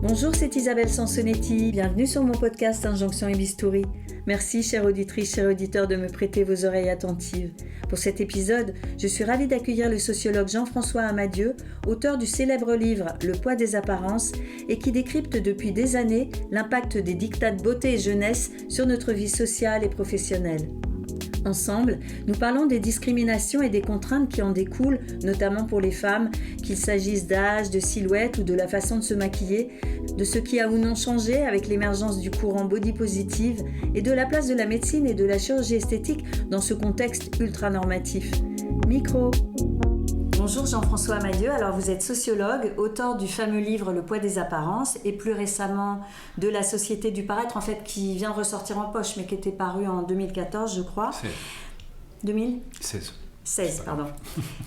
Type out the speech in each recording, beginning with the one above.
Bonjour, c'est Isabelle Sansonetti. Bienvenue sur mon podcast Injonction et Bistouri. Merci, chère auditrice, chers auditeurs, de me prêter vos oreilles attentives. Pour cet épisode, je suis ravie d'accueillir le sociologue Jean-François Amadieu, auteur du célèbre livre Le poids des apparences et qui décrypte depuis des années l'impact des diktats de beauté et jeunesse sur notre vie sociale et professionnelle. Ensemble, nous parlons des discriminations et des contraintes qui en découlent, notamment pour les femmes, qu'il s'agisse d'âge, de silhouette ou de la façon de se maquiller, de ce qui a ou non changé avec l'émergence du courant body positive et de la place de la médecine et de la chirurgie esthétique dans ce contexte ultra normatif. Micro. Bonjour Jean-François Amadieu, alors vous êtes sociologue, auteur du fameux livre Le poids des apparences et plus récemment de La société du paraître, en fait qui vient de ressortir en poche mais qui était paru en 2014 je crois. 2016, pardon.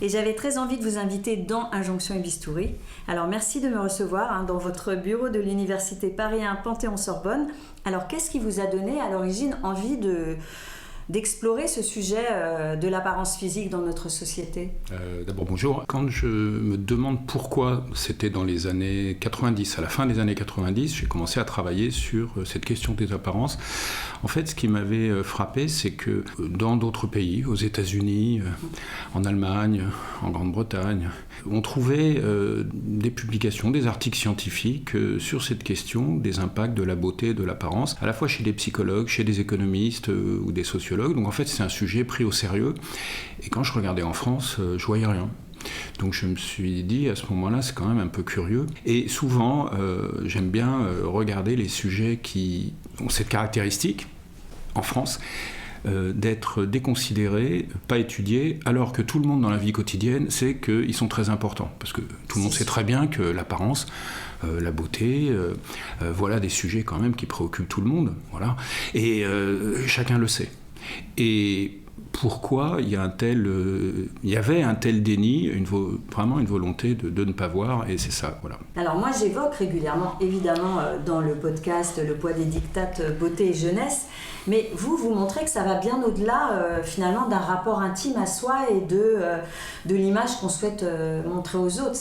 Et j'avais très envie de vous inviter dans Injonction et Bistouri. Alors merci de me recevoir dans votre bureau de l'université Paris 1 Panthéon-Sorbonne. Alors qu'est-ce qui vous a donné à l'origine envie d'explorer ce sujet de l'apparence physique dans notre société? D'abord bonjour. Quand je me demande pourquoi c'était dans les années 90, à la fin des années 90, j'ai commencé à travailler sur cette question des apparences. En fait, ce qui m'avait frappé, c'est que dans d'autres pays, aux États-Unis, en Allemagne, en Grande-Bretagne, on trouvait des publications, des articles scientifiques sur cette question des impacts de la beauté et de l'apparence, à la fois chez des psychologues, chez des économistes ou des sociologues. Donc en fait, c'est un sujet pris au sérieux. Et quand je regardais en France, je voyais rien. Donc je me suis dit, à ce moment-là, c'est quand même un peu curieux. Et souvent, j'aime bien regarder les sujets qui ont cette caractéristique, en France, d'être déconsidérés, pas étudiés, alors que tout le monde dans la vie quotidienne sait qu'ils sont très importants. Parce que tout le monde sait très bien que l'apparence, la beauté, voilà des sujets quand même qui préoccupent tout le monde. Voilà. Et chacun le sait. Et pourquoi il y avait un tel déni, vraiment une volonté de ne pas voir, et c'est ça, voilà. Alors moi j'évoque régulièrement, évidemment, dans le podcast Le poids des diktats beauté et jeunesse, mais vous montrez que ça va bien au-delà finalement d'un rapport intime à soi et de l'image qu'on souhaite montrer aux autres.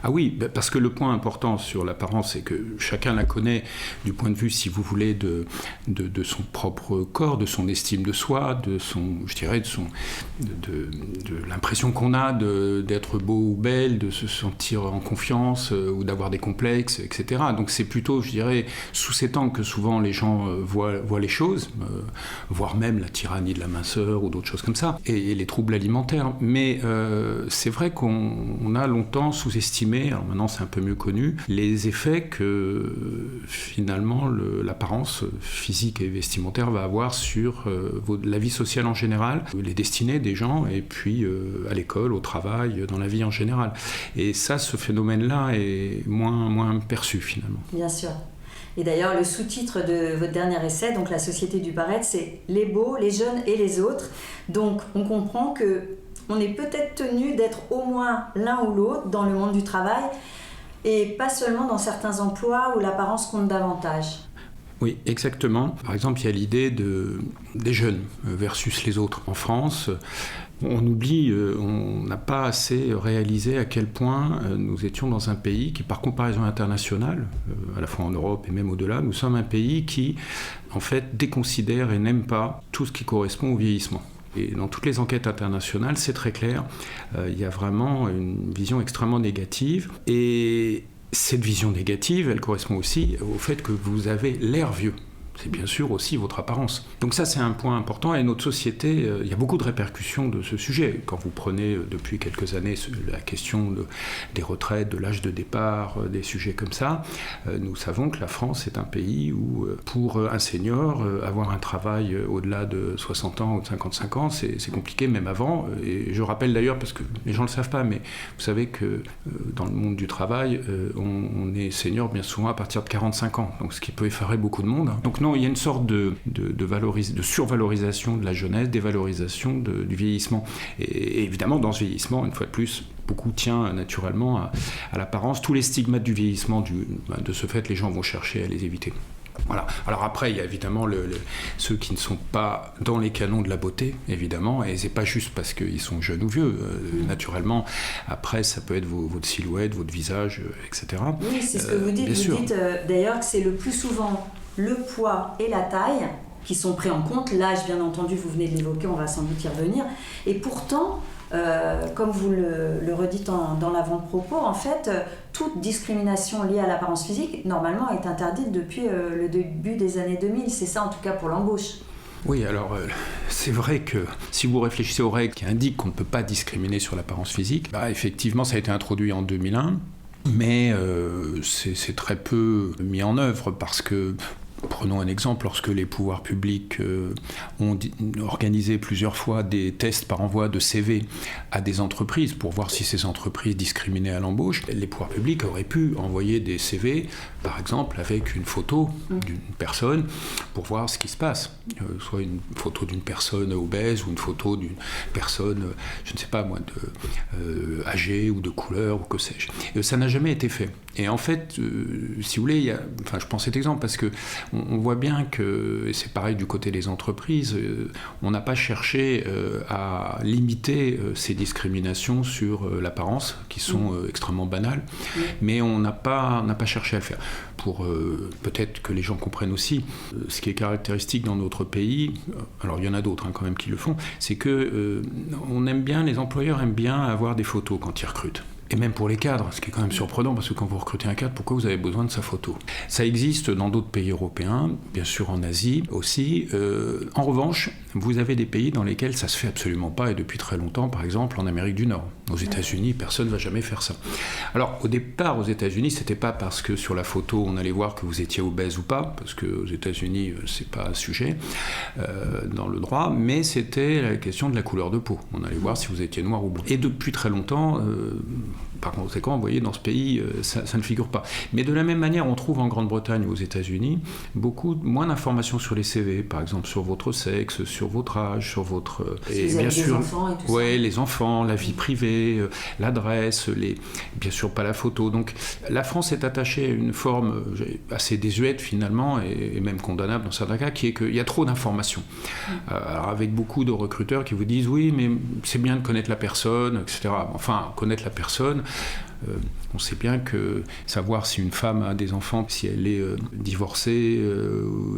Ah oui, parce que le point important sur l'apparence, c'est que chacun la connaît du point de vue, si vous voulez, de son propre corps, de son estime de soi, de l'impression qu'on a d'être beau ou belle, de se sentir en confiance ou d'avoir des complexes, etc. Donc c'est plutôt, je dirais, sous cet angle que souvent les gens voient les choses, voire même la tyrannie de la minceur ou d'autres choses comme ça, et les troubles alimentaires. Mais c'est vrai qu'on a longtemps sous-estimé, alors maintenant c'est un peu mieux connu, les effets que finalement l'apparence physique et vestimentaire va avoir sur la vie sociale en général, les destinées des gens et puis à l'école, au travail, dans la vie en général. Et ça, ce phénomène-là est moins perçu finalement. Bien sûr. Et d'ailleurs, le sous-titre de votre dernier essai, donc La société du paraître, c'est « Les beaux, les jeunes et les autres ». Donc on comprend que on est peut-être tenu d'être au moins l'un ou l'autre dans le monde du travail et pas seulement dans certains emplois où l'apparence compte davantage. Oui, exactement. Par exemple, il y a l'idée des jeunes versus les autres. En France, on oublie, on n'a pas assez réalisé à quel point nous étions dans un pays qui, par comparaison internationale, à la fois en Europe et même au-delà, nous sommes un pays qui, en fait, déconsidère et n'aime pas tout ce qui correspond au vieillissement. Et dans toutes les enquêtes internationales, c'est très clair, il y a vraiment une vision extrêmement négative. Et cette vision négative, elle correspond aussi au fait que vous avez l'air vieux. C'est bien sûr aussi votre apparence. Donc ça, c'est un point important. Et notre société, il y a beaucoup de répercussions de ce sujet. Quand vous prenez depuis quelques années la question des retraites, de l'âge de départ, des sujets comme ça, nous savons que la France est un pays où, pour un senior, avoir un travail au-delà de 60 ans ou de 55 ans, c'est compliqué, même avant. Et je rappelle d'ailleurs, parce que les gens ne le savent pas, mais vous savez que dans le monde du travail, on est senior bien souvent à partir de 45 ans. Donc ce qui peut effarer beaucoup de monde. Donc non, il y a une sorte de survalorisation de la jeunesse, dévalorisation du vieillissement. Et évidemment, dans ce vieillissement, une fois de plus, beaucoup tient naturellement à l'apparence. Tous les stigmates du vieillissement, de ce fait, les gens vont chercher à les éviter. Voilà. Alors après, il y a évidemment ceux qui ne sont pas dans les canons de la beauté, évidemment, et c'est pas juste parce qu'ils sont jeunes ou vieux. Naturellement, après, ça peut être votre silhouette, votre visage, etc. Oui, c'est ce que vous dites. Vous dites d'ailleurs que c'est le plus souvent le poids et la taille qui sont pris en compte. L'âge, bien entendu, vous venez de l'évoquer, on va sans doute y revenir. Et pourtant, comme vous le redites dans l'avant-propos, en fait, toute discrimination liée à l'apparence physique, normalement, est interdite depuis le début des années 2000. C'est ça, en tout cas, pour l'embauche. Oui, alors c'est vrai que si vous réfléchissez aux règles qui indiquent qu'on ne peut pas discriminer sur l'apparence physique, effectivement, ça a été introduit en 2001, mais c'est très peu mis en œuvre parce que, prenons un exemple, lorsque les pouvoirs publics ont organisé plusieurs fois des tests par envoi de CV à des entreprises pour voir si ces entreprises discriminaient à l'embauche, les pouvoirs publics auraient pu envoyer des CV, par exemple, avec une photo d'une personne pour voir ce qui se passe. Soit une photo d'une personne obèse ou une photo d'une personne, je ne sais pas moi, âgée ou de couleur ou que sais-je. Ça n'a jamais été fait. Et en fait, si vous voulez, je prends cet exemple parce que on voit bien que, et c'est pareil du côté des entreprises, on n'a pas cherché à limiter ces discriminations sur l'apparence, qui sont extrêmement banales, mais on n'a pas cherché à le faire. Pour peut-être que les gens comprennent aussi, ce qui est caractéristique dans notre pays, alors il y en a d'autres quand même qui le font, c'est que les employeurs aiment bien avoir des photos quand ils recrutent. Et même pour les cadres, ce qui est quand même surprenant, parce que quand vous recrutez un cadre, pourquoi vous avez besoin de sa photo ? Ça existe dans d'autres pays européens, bien sûr en Asie aussi. En revanche, vous avez des pays dans lesquels ça se fait absolument pas, et depuis très longtemps, par exemple en Amérique du Nord. Aux États-Unis, personne ne va jamais faire ça. Alors au départ, aux États-Unis, c'était pas parce que sur la photo, on allait voir que vous étiez obèse ou pas, parce qu'aux États-Unis, c'est pas un sujet dans le droit, mais c'était la question de la couleur de peau. On allait voir si vous étiez noir ou blanc. Et depuis très longtemps, par conséquent, vous voyez, dans ce pays, ça ne figure pas. Mais de la même manière, on trouve en Grande-Bretagne ou aux États-Unis moins d'informations sur les CV, par exemple sur votre sexe, sur votre âge, sur votre... Et bien sûr, les enfants et tout ça. Les enfants, la vie privée, l'adresse, bien sûr pas la photo. Donc la France est attachée à une forme assez désuète finalement, et même condamnable dans certains cas, qui est qu'il y a trop d'informations. Alors, avec beaucoup de recruteurs qui vous disent oui, mais c'est bien de connaître la personne, etc. Enfin, connaître la personne, on sait bien que savoir si une femme a des enfants, si elle est divorcée,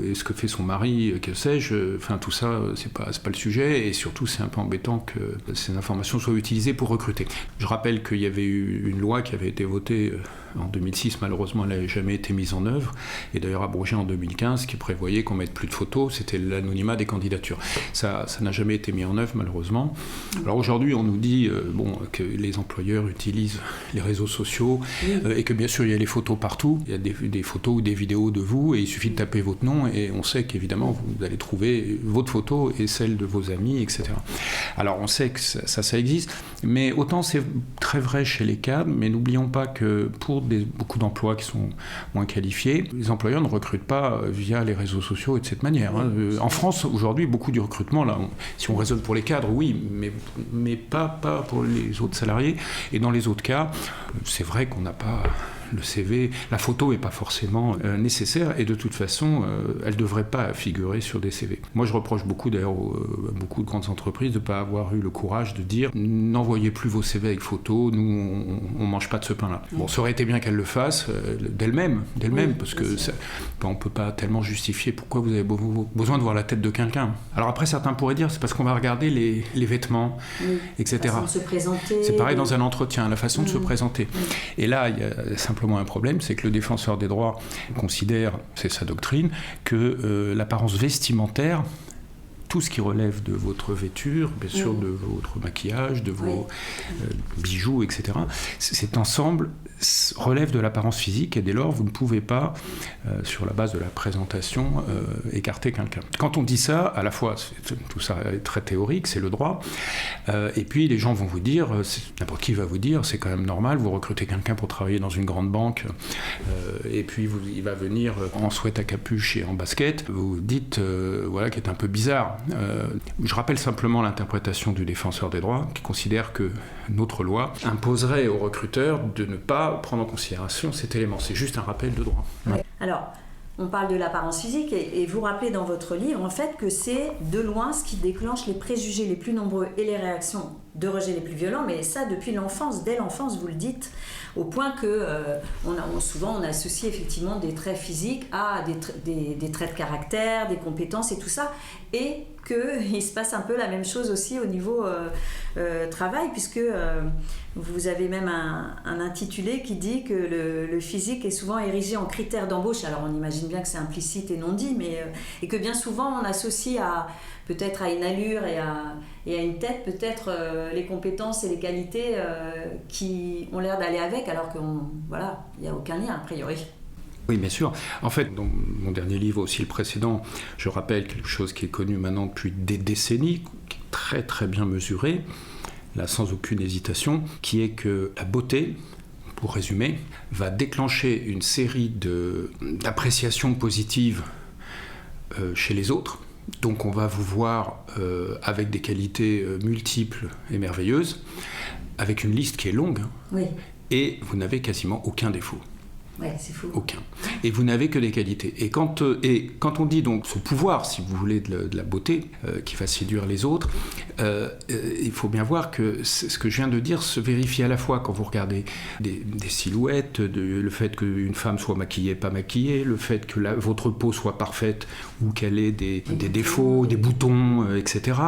et ce que fait son mari, que sais-je, tout ça, c'est pas le sujet, et surtout c'est un peu embêtant que ces informations soient utilisées pour recruter. Je rappelle qu'il y avait eu une loi qui avait été votée en 2006, malheureusement elle n'avait jamais été mise en œuvre, et d'ailleurs abrogée en 2015, qui prévoyait qu'on ne mette plus de photos, c'était l'anonymat des candidatures. Ça n'a jamais été mis en œuvre malheureusement. Alors aujourd'hui on nous dit que les employeurs utilisent les réseaux sociaux, et que bien sûr il y a les photos partout, il y a des photos ou des vidéos de vous, et il suffit de taper votre nom, et on sait qu'évidemment vous allez trouver votre photo et celle de vos amis, etc. Alors on sait que ça existe, mais autant c'est très vrai chez les cadres, mais n'oublions pas que pour beaucoup d'emplois qui sont moins qualifiés, les employeurs ne recrutent pas via les réseaux sociaux et de cette manière. En France, aujourd'hui, beaucoup du recrutement, là, si on raisonne pour les cadres, oui, mais pas pour les autres salariés. Et dans les autres cas, c'est vrai qu'on n'a pas... Le CV, la photo n'est pas forcément nécessaire, et de toute façon, elle ne devrait pas figurer sur des CV. Moi, je reproche beaucoup, d'ailleurs, à beaucoup de grandes entreprises de ne pas avoir eu le courage de dire « N'envoyez plus vos CV avec photo, nous, on ne mange pas de ce pain-là ». Bon, ça aurait été bien qu'elle le fasse d'elle-même, parce que on ne peut pas tellement justifier pourquoi vous avez besoin de voir la tête de quelqu'un. Alors après, certains pourraient dire c'est parce qu'on va regarder les vêtements, etc. La façon de se présenter. C'est pareil dans un entretien, la façon de se présenter. Et là, il y a simplement un problème, c'est que le défenseur des droits considère, c'est sa doctrine, que l'apparence vestimentaire, tout ce qui relève de votre vêture, bien sûr de votre maquillage, de vos bijoux, etc., cet ensemble relève de l'apparence physique, et dès lors, vous ne pouvez pas, sur la base de la présentation, écarter quelqu'un. Quand on dit ça, à la fois, tout ça est très théorique, c'est le droit, et puis les gens vont vous dire, n'importe qui va vous dire, c'est quand même normal, vous recrutez quelqu'un pour travailler dans une grande banque, et puis il va venir en sweat à capuche et en basket, vous dites, voilà, qui est un peu bizarre. Je rappelle simplement l'interprétation du défenseur des droits, qui considère que notre loi imposerait aux recruteurs de ne pas prendre en considération cet élément. C'est juste un rappel de droit. Ouais. Alors, on parle de l'apparence physique et vous rappelez dans votre livre en fait que c'est de loin ce qui déclenche les préjugés les plus nombreux et les réactions de rejet les plus violents, mais ça depuis l'enfance, dès l'enfance vous le dites, au point que souvent on associe effectivement des traits physiques à des traits de caractère, des compétences et tout ça, et qu'il se passe un peu la même chose aussi au niveau travail, puisque vous avez même un intitulé qui dit que le physique est souvent érigé en critère d'embauche. Alors on imagine bien que c'est implicite et non dit, mais et que bien souvent on associe peut-être à une allure et à une tête, peut-être les compétences et les qualités qui ont l'air d'aller avec, alors qu'il n'y a aucun lien a priori. Oui, bien sûr. En fait, dans mon dernier livre, aussi le précédent, je rappelle quelque chose qui est connu maintenant depuis des décennies, qui est très très bien mesuré, là sans aucune hésitation, qui est que la beauté, pour résumer, va déclencher une série d'appréciations positives chez les autres. Donc on va vous voir avec des qualités multiples et merveilleuses, avec une liste qui est longue, oui. Et vous n'avez quasiment aucun défaut. Ouais, c'est fou. Aucun. Et vous n'avez que des qualités. Et quand on dit donc ce pouvoir, si vous voulez, de la beauté, qui va séduire les autres, il faut bien voir que ce que je viens de dire se vérifie à la fois quand vous regardez des silhouettes, le fait qu'une femme soit maquillée, pas maquillée, le fait que votre peau soit parfaite ou qu'elle ait des défauts, des boutons, etc.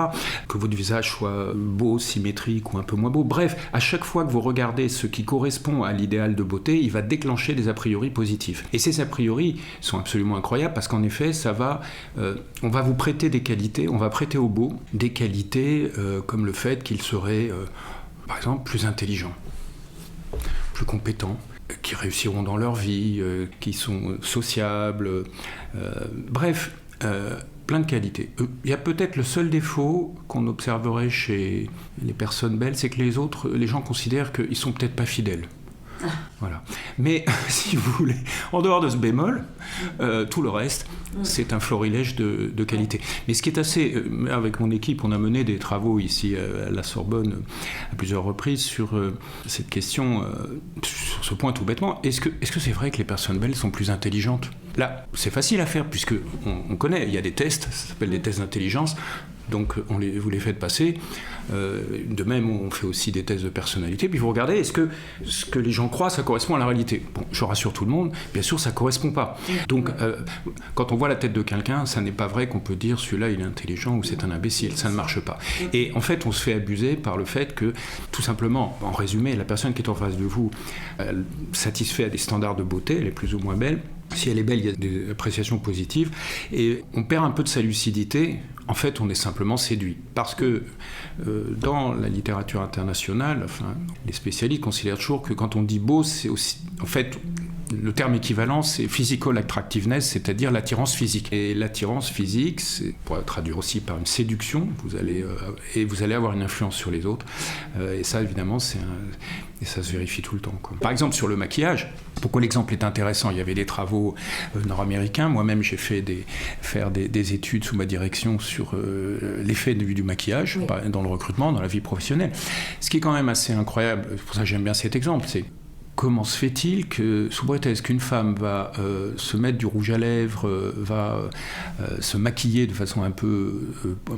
Que votre visage soit beau, symétrique ou un peu moins beau. Bref, à chaque fois que vous regardez ce qui correspond à l'idéal de beauté, il va déclencher des a priori positifs. Et ces a priori sont absolument incroyables parce qu'en effet, on va vous prêter des qualités, on va prêter au beau des qualités comme le fait qu'il serait, par exemple, plus intelligent, plus compétent, qui réussiront dans leur vie, qui sont sociables, bref, plein de qualités. Il y a peut-être le seul défaut qu'on observerait chez les personnes belles, c'est que les gens considèrent qu'ils sont peut-être pas fidèles. Voilà. Mais si vous voulez, en dehors de ce bémol, tout le reste, c'est un florilège de qualité. Mais ce qui est assez... avec mon équipe, on a mené des travaux ici à la Sorbonne à plusieurs reprises sur cette question, sur ce point tout bêtement. Est-ce que c'est vrai que les personnes belles sont plus intelligentes ? Là, c'est facile à faire puisque on connaît, il y a des tests, ça s'appelle des tests d'intelligence. Donc vous les faites passer. De même, on fait aussi des tests de personnalité. Puis vous regardez, est-ce que ce que les gens croient, ça correspond à la réalité ? Bon, je rassure tout le monde, bien sûr, ça ne correspond pas. Donc, quand on voit la tête de quelqu'un, ça n'est pas vrai qu'on peut dire celui-là, il est intelligent ou c'est un imbécile. Ça ne marche pas. Et en fait, on se fait abuser par le fait que, tout simplement, en résumé, la personne qui est en face de vous satisfait à des standards de beauté, elle est plus ou moins belle. Si elle est belle, il y a des appréciations positives. Et on perd un peu de sa lucidité. En fait, on est simplement séduit. Parce que dans la littérature internationale, les spécialistes considèrent toujours que quand on dit beau, c'est aussi... En fait, le terme équivalent, c'est physical attractiveness, c'est-à-dire l'attirance physique. Et l'attirance physique, c'est pour traduire aussi par une séduction. Vous allez avoir une influence sur les autres. Et ça, évidemment, et ça se vérifie tout le temps, quoi. Par exemple, sur le maquillage, pourquoi l'exemple est intéressant ? Il y avait des travaux nord-américains. Moi-même, j'ai faire des études sous ma direction sur l'effet du maquillage dans le recrutement, dans la vie professionnelle. Ce qui est quand même assez incroyable, c'est pour ça que j'aime bien cet exemple, c'est comment se fait-il que, sous prétexte qu'une femme va se mettre du rouge à lèvres, va se maquiller de façon un peu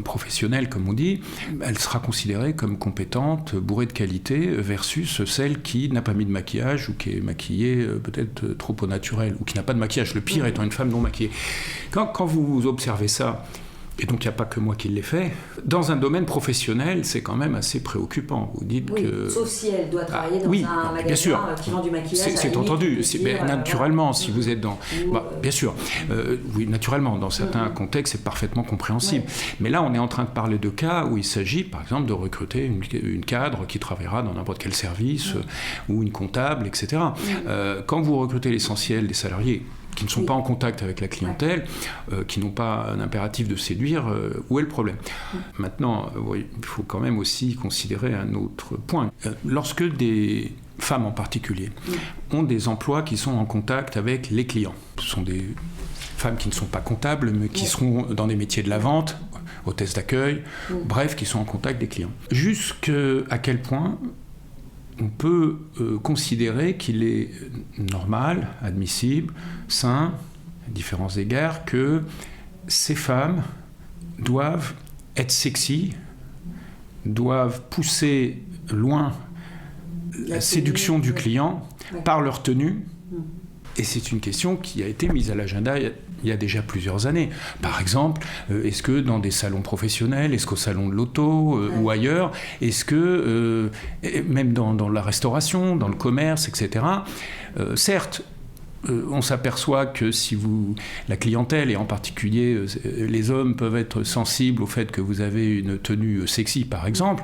professionnelle, comme on dit, elle sera considérée comme compétente, bourrée de qualité, versus celle qui n'a pas mis de maquillage ou qui est maquillée peut-être trop au naturel, ou qui n'a pas de maquillage, le pire étant une femme non maquillée. Quand vous observez ça, et donc il n'y a pas que moi qui l'ai fait, dans un domaine professionnel, c'est quand même assez préoccupant. Vous dites que... sauf si elle doit travailler dans un magasin qui vend du maquillage. C'est entendu, naturellement, si vous êtes dans... bien sûr, oui, naturellement, dans certains contextes, c'est parfaitement compréhensible. Mais là, on est en train de parler de cas où il s'agit, par exemple, de recruter une cadre qui travaillera dans n'importe quel service, ou une comptable, etc. Quand vous recrutez l'essentiel des salariés, qui ne sont pas en contact avec la clientèle, qui n'ont pas un impératif de séduire, où est le problème ? Maintenant, il faut quand même aussi considérer un autre point. Lorsque des femmes en particulier ont des emplois qui sont en contact avec les clients, ce sont des femmes qui ne sont pas comptables, mais qui seront dans des métiers de la vente, hôtesses d'accueil, bref, qui sont en contact des clients. Jusqu'à quel point on peut considérer qu'il est normal, admissible, sain, différents égards, que ces femmes doivent être sexy, doivent pousser loin la séduction du client par leur tenue. Et c'est une question qui a été mise à l'agenda il y a déjà plusieurs années. Par exemple, est-ce que dans des salons professionnels, est-ce qu'au salon de l'auto ou ailleurs, est-ce que, même dans la restauration, dans le commerce, etc., certes, on s'aperçoit que la clientèle, et en particulier les hommes, peuvent être sensibles au fait que vous avez une tenue sexy, par exemple,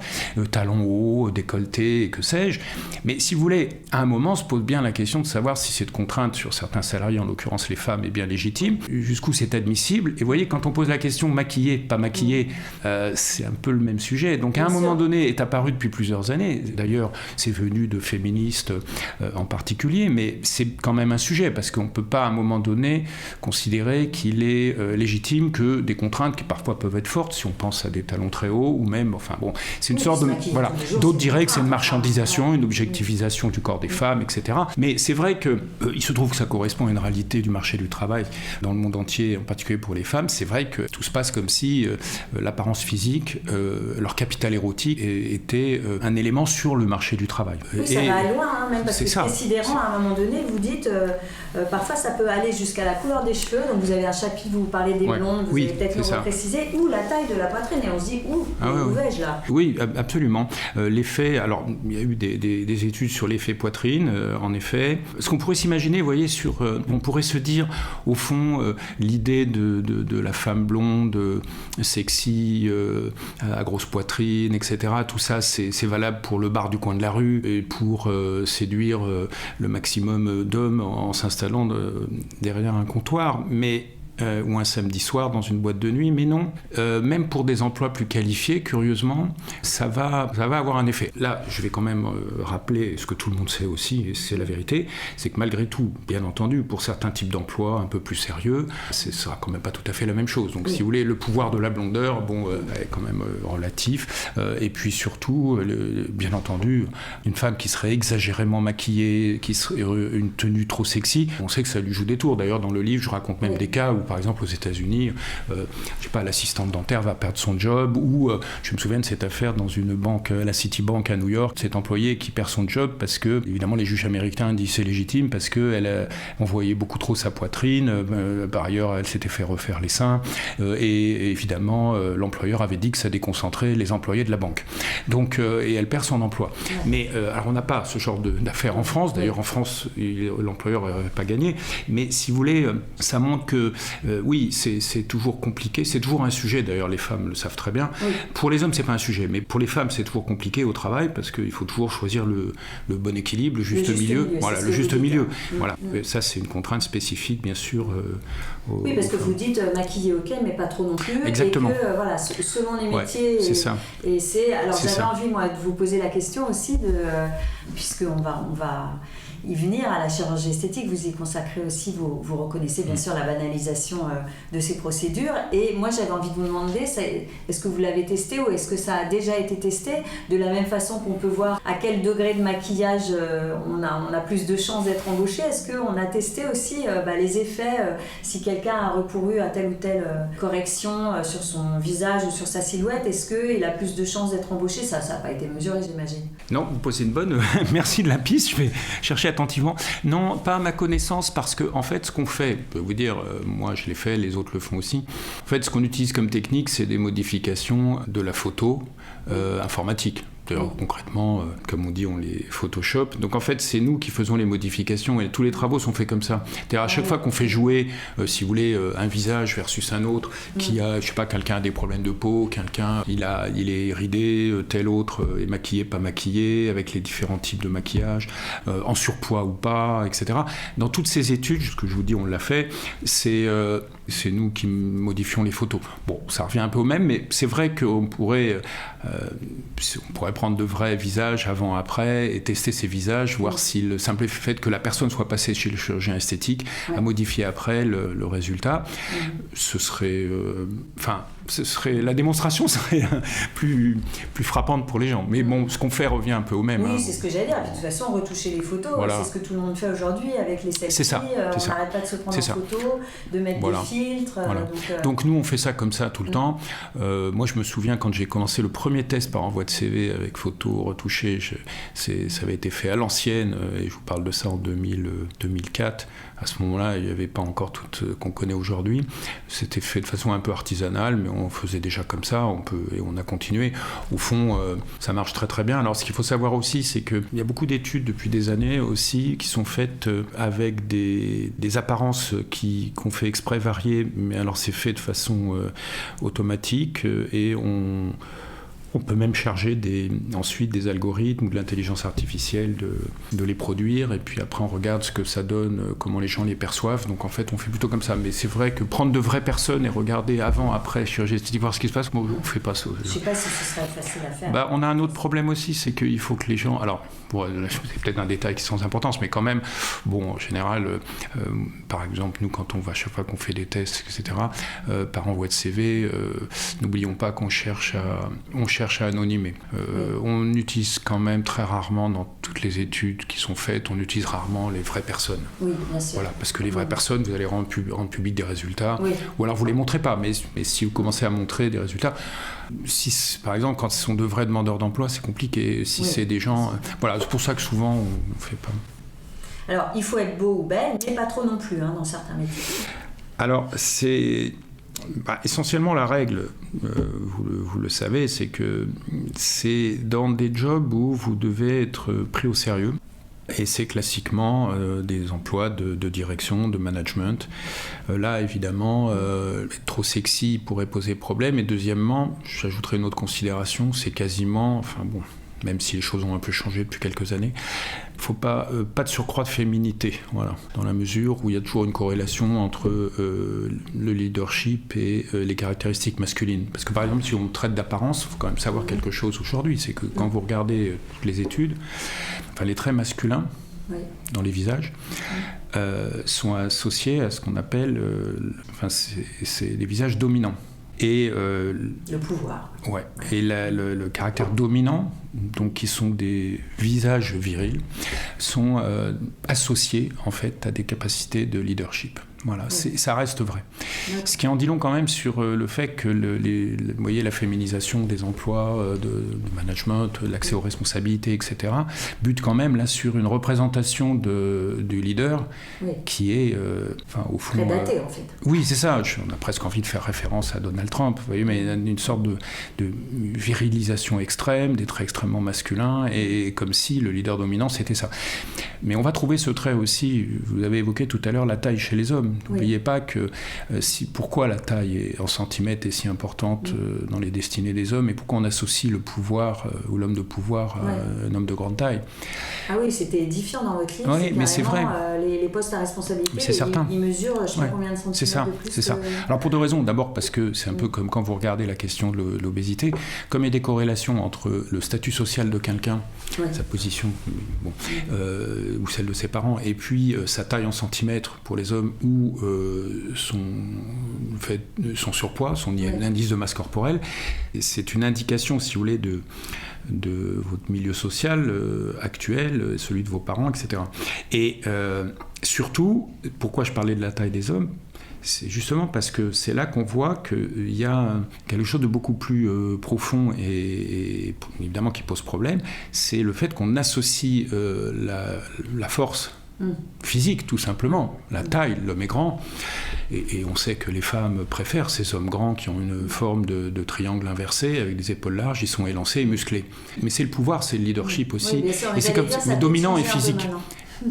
talons hauts, décolleté, et que sais-je. Mais si vous voulez, à un moment, se pose bien la question de savoir si cette contrainte sur certains salariés, en l'occurrence les femmes, est bien légitime, jusqu'où c'est admissible. Et vous voyez, quand on pose la question maquillée, pas maquillée, c'est un peu le même sujet. Donc à un moment donné, est apparu depuis plusieurs années, d'ailleurs, c'est venu de féministes en particulier, mais c'est quand même un sujet, parce qu'on ne peut pas à un moment donné considérer qu'il est légitime que des contraintes qui parfois peuvent être fortes, si on pense à des talons très hauts, ou même, enfin bon, c'est une sorte de... Voilà, d'autres diraient que c'est une marchandisation, une objectivisation du corps des femmes, etc. Mais c'est vrai qu'il se trouve que ça correspond à une réalité du marché du travail dans le monde entier, en particulier pour les femmes. C'est vrai que tout se passe comme si l'apparence physique, leur capital érotique était un élément sur le marché du travail. Oui, ça va loin, hein, même parce que décidément, à un moment donné, vous dites... parfois ça peut aller jusqu'à la couleur des cheveux, donc vous avez un chapitre, vous parlez des blondes, vous allez peut-être le repréciser, ou la taille de la poitrine, et on se dit où vais-je là ? Oui, absolument. L'effet, alors il y a eu des études sur l'effet poitrine, en effet. Ce qu'on pourrait s'imaginer, vous voyez, on pourrait se dire, au fond, l'idée de la femme blonde, sexy, à grosse poitrine, etc., tout ça, c'est valable pour le bar du coin de la rue, et pour séduire le maximum d'hommes en s'installant derrière un comptoir, ou un samedi soir dans une boîte de nuit, mais non. Même pour des emplois plus qualifiés, curieusement, ça va avoir un effet. Là, je vais quand même rappeler ce que tout le monde sait aussi, et c'est la vérité, c'est que malgré tout, bien entendu, pour certains types d'emplois un peu plus sérieux, ce sera quand même pas tout à fait la même chose. Donc, si vous voulez, le pouvoir de la blondeur, est quand même relatif. Et puis surtout, bien entendu, une femme qui serait exagérément maquillée, qui serait une tenue trop sexy, on sait que ça lui joue des tours. D'ailleurs, dans le livre, je raconte même des cas où, par exemple, aux États-Unis, je sais pas, l'assistante dentaire va perdre son job, ou je me souviens de cette affaire dans une banque, la Citibank à New York, cet employé qui perd son job parce que, évidemment, les juges américains disent c'est légitime parce qu'elle envoyait beaucoup trop sa poitrine, par ailleurs, elle s'était fait refaire les seins, et évidemment, l'employeur avait dit que ça déconcentrait les employés de la banque. Donc, et elle perd son emploi. Mais, alors, on n'a pas ce genre d'affaires en France. D'ailleurs, en France, l'employeur n'aurait pas gagné. Mais si vous voulez, ça montre que oui, c'est toujours compliqué. C'est toujours un sujet, d'ailleurs, les femmes le savent très bien. Oui. Pour les hommes, c'est pas un sujet, mais pour les femmes, c'est toujours compliqué au travail parce qu'il faut toujours choisir le bon équilibre, le juste milieu. Voilà, le juste milieu. Voilà. Ça, c'est une contrainte spécifique, bien sûr. Oui, parce que vous dites maquiller, ok, mais pas trop non plus. Exactement. Et que, voilà, selon les métiers. C'est ça. Et alors, j'avais envie, moi, de vous poser la question aussi, puisqu'on va y venir à la chirurgie esthétique, vous y consacrez aussi, vous reconnaissez bien sûr la banalisation de ces procédures, et moi j'avais envie de vous demander, est-ce que vous l'avez testé ou est-ce que ça a déjà été testé, de la même façon qu'on peut voir à quel degré de maquillage on a plus de chances d'être embauché, est-ce qu'on a testé aussi les effets, si quelqu'un a recouru à telle ou telle correction sur son visage ou sur sa silhouette, est-ce qu'il a plus de chances d'être embauché? Ça n'a pas été mesuré, j'imagine. Non, vous posez une bonne... Merci de la piste, je vais chercher attentivement. Non, pas à ma connaissance, parce que en fait, ce qu'on fait, je peux vous dire, moi je l'ai fait, les autres le font aussi. En fait, ce qu'on utilise comme technique, c'est des modifications de la photo informatique. D'ailleurs, concrètement, comme on dit, on les Photoshop. Donc en fait, c'est nous qui faisons les modifications et tous les travaux sont faits comme ça. C'est-à-dire à chaque fois qu'on fait jouer, si vous voulez, un visage versus un autre, qui a, je sais pas, quelqu'un a des problèmes de peau, quelqu'un il est ridé, tel autre est maquillé, pas maquillé, avec les différents types de maquillage, en surpoids ou pas, etc. Dans toutes ces études, ce que je vous dis, on l'a fait, c'est nous qui modifions les photos. Bon, ça revient un peu au même, mais c'est vrai qu'on pourrait prendre de vrais visages avant, après, et tester ces visages, voir si le simple fait que la personne soit passée chez le chirurgien esthétique a modifié après le résultat. Ce serait... la démonstration serait plus frappante pour les gens. Mais bon, ce qu'on fait revient un peu au même. Oui, c'est ce que j'allais dire. De toute façon, retoucher les photos, c'est ce que tout le monde fait aujourd'hui avec les selfies. C'est ça. On n'arrête pas de se prendre en photo, de mettre des filtres. Donc nous, on fait ça comme ça tout le temps. Moi, je me souviens quand j'ai commencé le premier test par envoi de CV avec photos retouchées, ça avait été fait à l'ancienne, et je vous parle de ça en 2004. À ce moment-là, il n'y avait pas encore tout qu'on connaît aujourd'hui. C'était fait de façon un peu artisanale, mais on faisait déjà comme ça, et on a continué. Au fond, ça marche très très bien. Alors ce qu'il faut savoir aussi, c'est qu'il y a beaucoup d'études depuis des années aussi qui sont faites avec des apparences qu'on fait exprès varier, mais alors c'est fait de façon automatique, et on peut même charger ensuite des algorithmes ou de l'intelligence artificielle de les produire, et puis après on regarde ce que ça donne, comment les gens les perçoivent. Donc en fait on fait plutôt comme ça, mais c'est vrai que prendre de vraies personnes et regarder avant, après, chirurgie esthétique, voir ce qui se passe, moi on ne fait pas ça. Je ne sais pas si ce serait facile à faire. On a un autre problème aussi, c'est qu'il faut que les gens... Alors, c'est peut-être un détail qui est sans importance, mais quand même, en général, par exemple, nous quand on va, chaque fois qu'on fait des tests, etc., par envoi de CV, n'oublions pas qu'on cherche à anonymer. On utilise quand même très rarement, dans toutes les études qui sont faites, on utilise rarement les vraies personnes. Oui, bien sûr. Voilà, parce que les vraies personnes, vous allez rendre public des résultats, ou alors vous ne les montrez pas, mais si vous commencez à montrer des résultats, par exemple, quand ce sont de vrais demandeurs d'emploi, c'est compliqué. Si c'est des gens... c'est pour ça que souvent, on ne fait pas. Alors, il faut être beau ou belle, mais pas trop non plus, dans certains métiers. Alors, c'est... essentiellement, la règle, vous le savez, c'est que c'est dans des jobs où vous devez être pris au sérieux. Et c'est classiquement des emplois de direction, de management. Là, évidemment, être trop sexy pourrait poser problème. Et deuxièmement, j'ajouterai une autre considération, c'est quasiment... même si les choses ont un peu changé depuis quelques années, il ne faut pas de surcroît de féminité, dans la mesure où il y a toujours une corrélation entre le leadership et les caractéristiques masculines. Parce que par exemple, si on traite d'apparence, il faut quand même savoir quelque chose aujourd'hui, c'est que quand vous regardez toutes les études, les traits masculins dans les visages sont associés à ce qu'on appelle, c'est les visages dominants. Et le pouvoir. Ouais. Et le caractère dominant, donc qui sont des visages virils, sont associés en fait à des capacités de leadership. Ça reste vrai. Ce qui en dit long quand même sur le fait que vous voyez, la féminisation des emplois de management, l'accès aux responsabilités, etc., bute quand même là sur une représentation du leader qui est, au fond... très daté, en fait. Oui, c'est ça. On a presque envie de faire référence à Donald Trump, vous voyez, mais une sorte de virilisation extrême, des traits extrêmement masculins, et comme si le leader dominant, c'était ça. Mais on va trouver ce trait aussi, vous avez évoqué tout à l'heure la taille chez les hommes. N'oubliez pas que pourquoi la taille en centimètres est si importante dans les destinées des hommes, et pourquoi on associe le pouvoir ou l'homme de pouvoir à un homme de grande taille. Ah oui, c'était édifiant dans votre livre. Oui, mais c'est vrai. Les postes à responsabilité, c'est certain. Ils mesurent je ne sais pas combien de centimètres de plus. C'est ça. Alors pour deux raisons. D'abord parce que c'est un peu comme quand vous regardez la question de l'obésité, comme il y a des corrélations entre le statut social de quelqu'un, sa position ou celle de ses parents, et puis sa taille en centimètres pour les hommes, ou son surpoids, son indice de masse corporelle. Et c'est une indication, si vous voulez, de votre milieu social actuel, celui de vos parents, etc. Et surtout, pourquoi je parlais de la taille des hommes ? C'est justement parce que c'est là qu'on voit qu'il y a quelque chose de beaucoup plus profond et évidemment qui pose problème, c'est le fait qu'on associe la force physique, tout simplement, la taille, l'homme est grand, et on sait que les femmes préfèrent ces hommes grands qui ont une forme de triangle inversé, avec des épaules larges, ils sont élancés et musclés. Mais c'est le pouvoir, c'est le leadership aussi, et c'est comme le dominant et physique.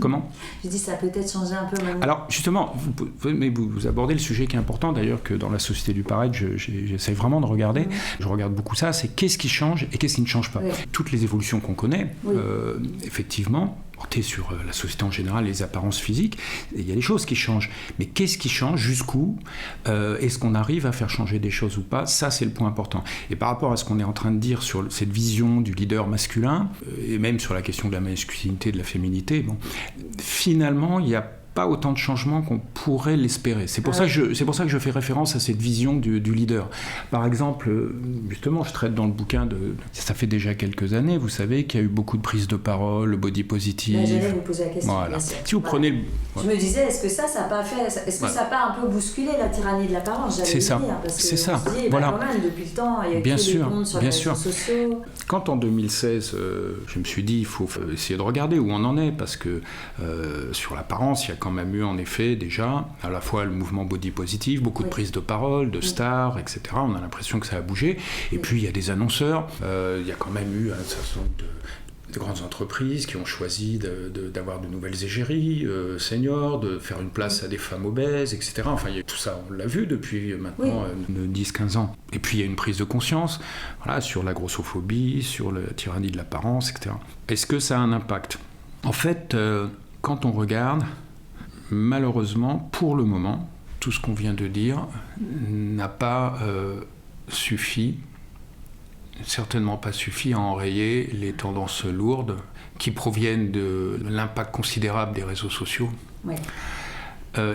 Comment ? Je dis ça a peut-être changé un peu maintenant. Alors justement, vous abordez le sujet qui est important d'ailleurs, que dans la société du paraître, j'essaie vraiment de regarder, je regarde beaucoup ça, c'est qu'est-ce qui change et qu'est-ce qui ne change pas. Toutes les évolutions qu'on connaît, effectivement, porté sur la société en général, les apparences physiques. Et il y a des choses qui changent. Mais qu'est-ce qui change? Jusqu'où? Est-ce qu'on arrive à faire changer des choses ou pas? Ça, c'est le point important. Et par rapport à ce qu'on est en train de dire sur cette vision du leader masculin, et même sur la question de la masculinité, de la féminité, bon, finalement, il y a pas autant de changements qu'on pourrait l'espérer. C'est pour ça que je fais référence à cette vision du leader. Par exemple, justement, je traite dans le bouquin ça fait déjà quelques années, vous savez, qu'il y a eu beaucoup de prises de parole, le body positive. J'allais vous poser la question. Voilà. Si vous prenez Je me disais, est-ce que ça n'a pas fait... Est-ce que ça n'a pas un peu bousculé la tyrannie de l'apparence? C'est ça. C'est ça. Voilà. Quand même, depuis le temps, il y a eu des comptes sur les réseaux sociaux. Quand en 2016, je me suis dit, il faut essayer de regarder où on en est, parce que sur l'apparence, il y a quand même eu en effet déjà à la fois le mouvement body positive, beaucoup de prises de parole, de stars, etc. On a l'impression que ça a bougé. Et puis il y a des annonceurs, il y a quand même eu un certain nombre de grandes entreprises qui ont choisi d'avoir de nouvelles égéries seniors, de faire une place à des femmes obèses, etc. Enfin, tout ça, on l'a vu depuis maintenant 10-15 ans. Et puis il y a une prise de conscience sur la grossophobie, sur la tyrannie de l'apparence, etc. Est-ce que ça a un impact? En fait, quand on regarde, malheureusement, pour le moment, tout ce qu'on vient de dire n'a pas suffi, certainement pas suffi à enrayer les tendances lourdes qui proviennent de l'impact considérable des réseaux sociaux. Oui.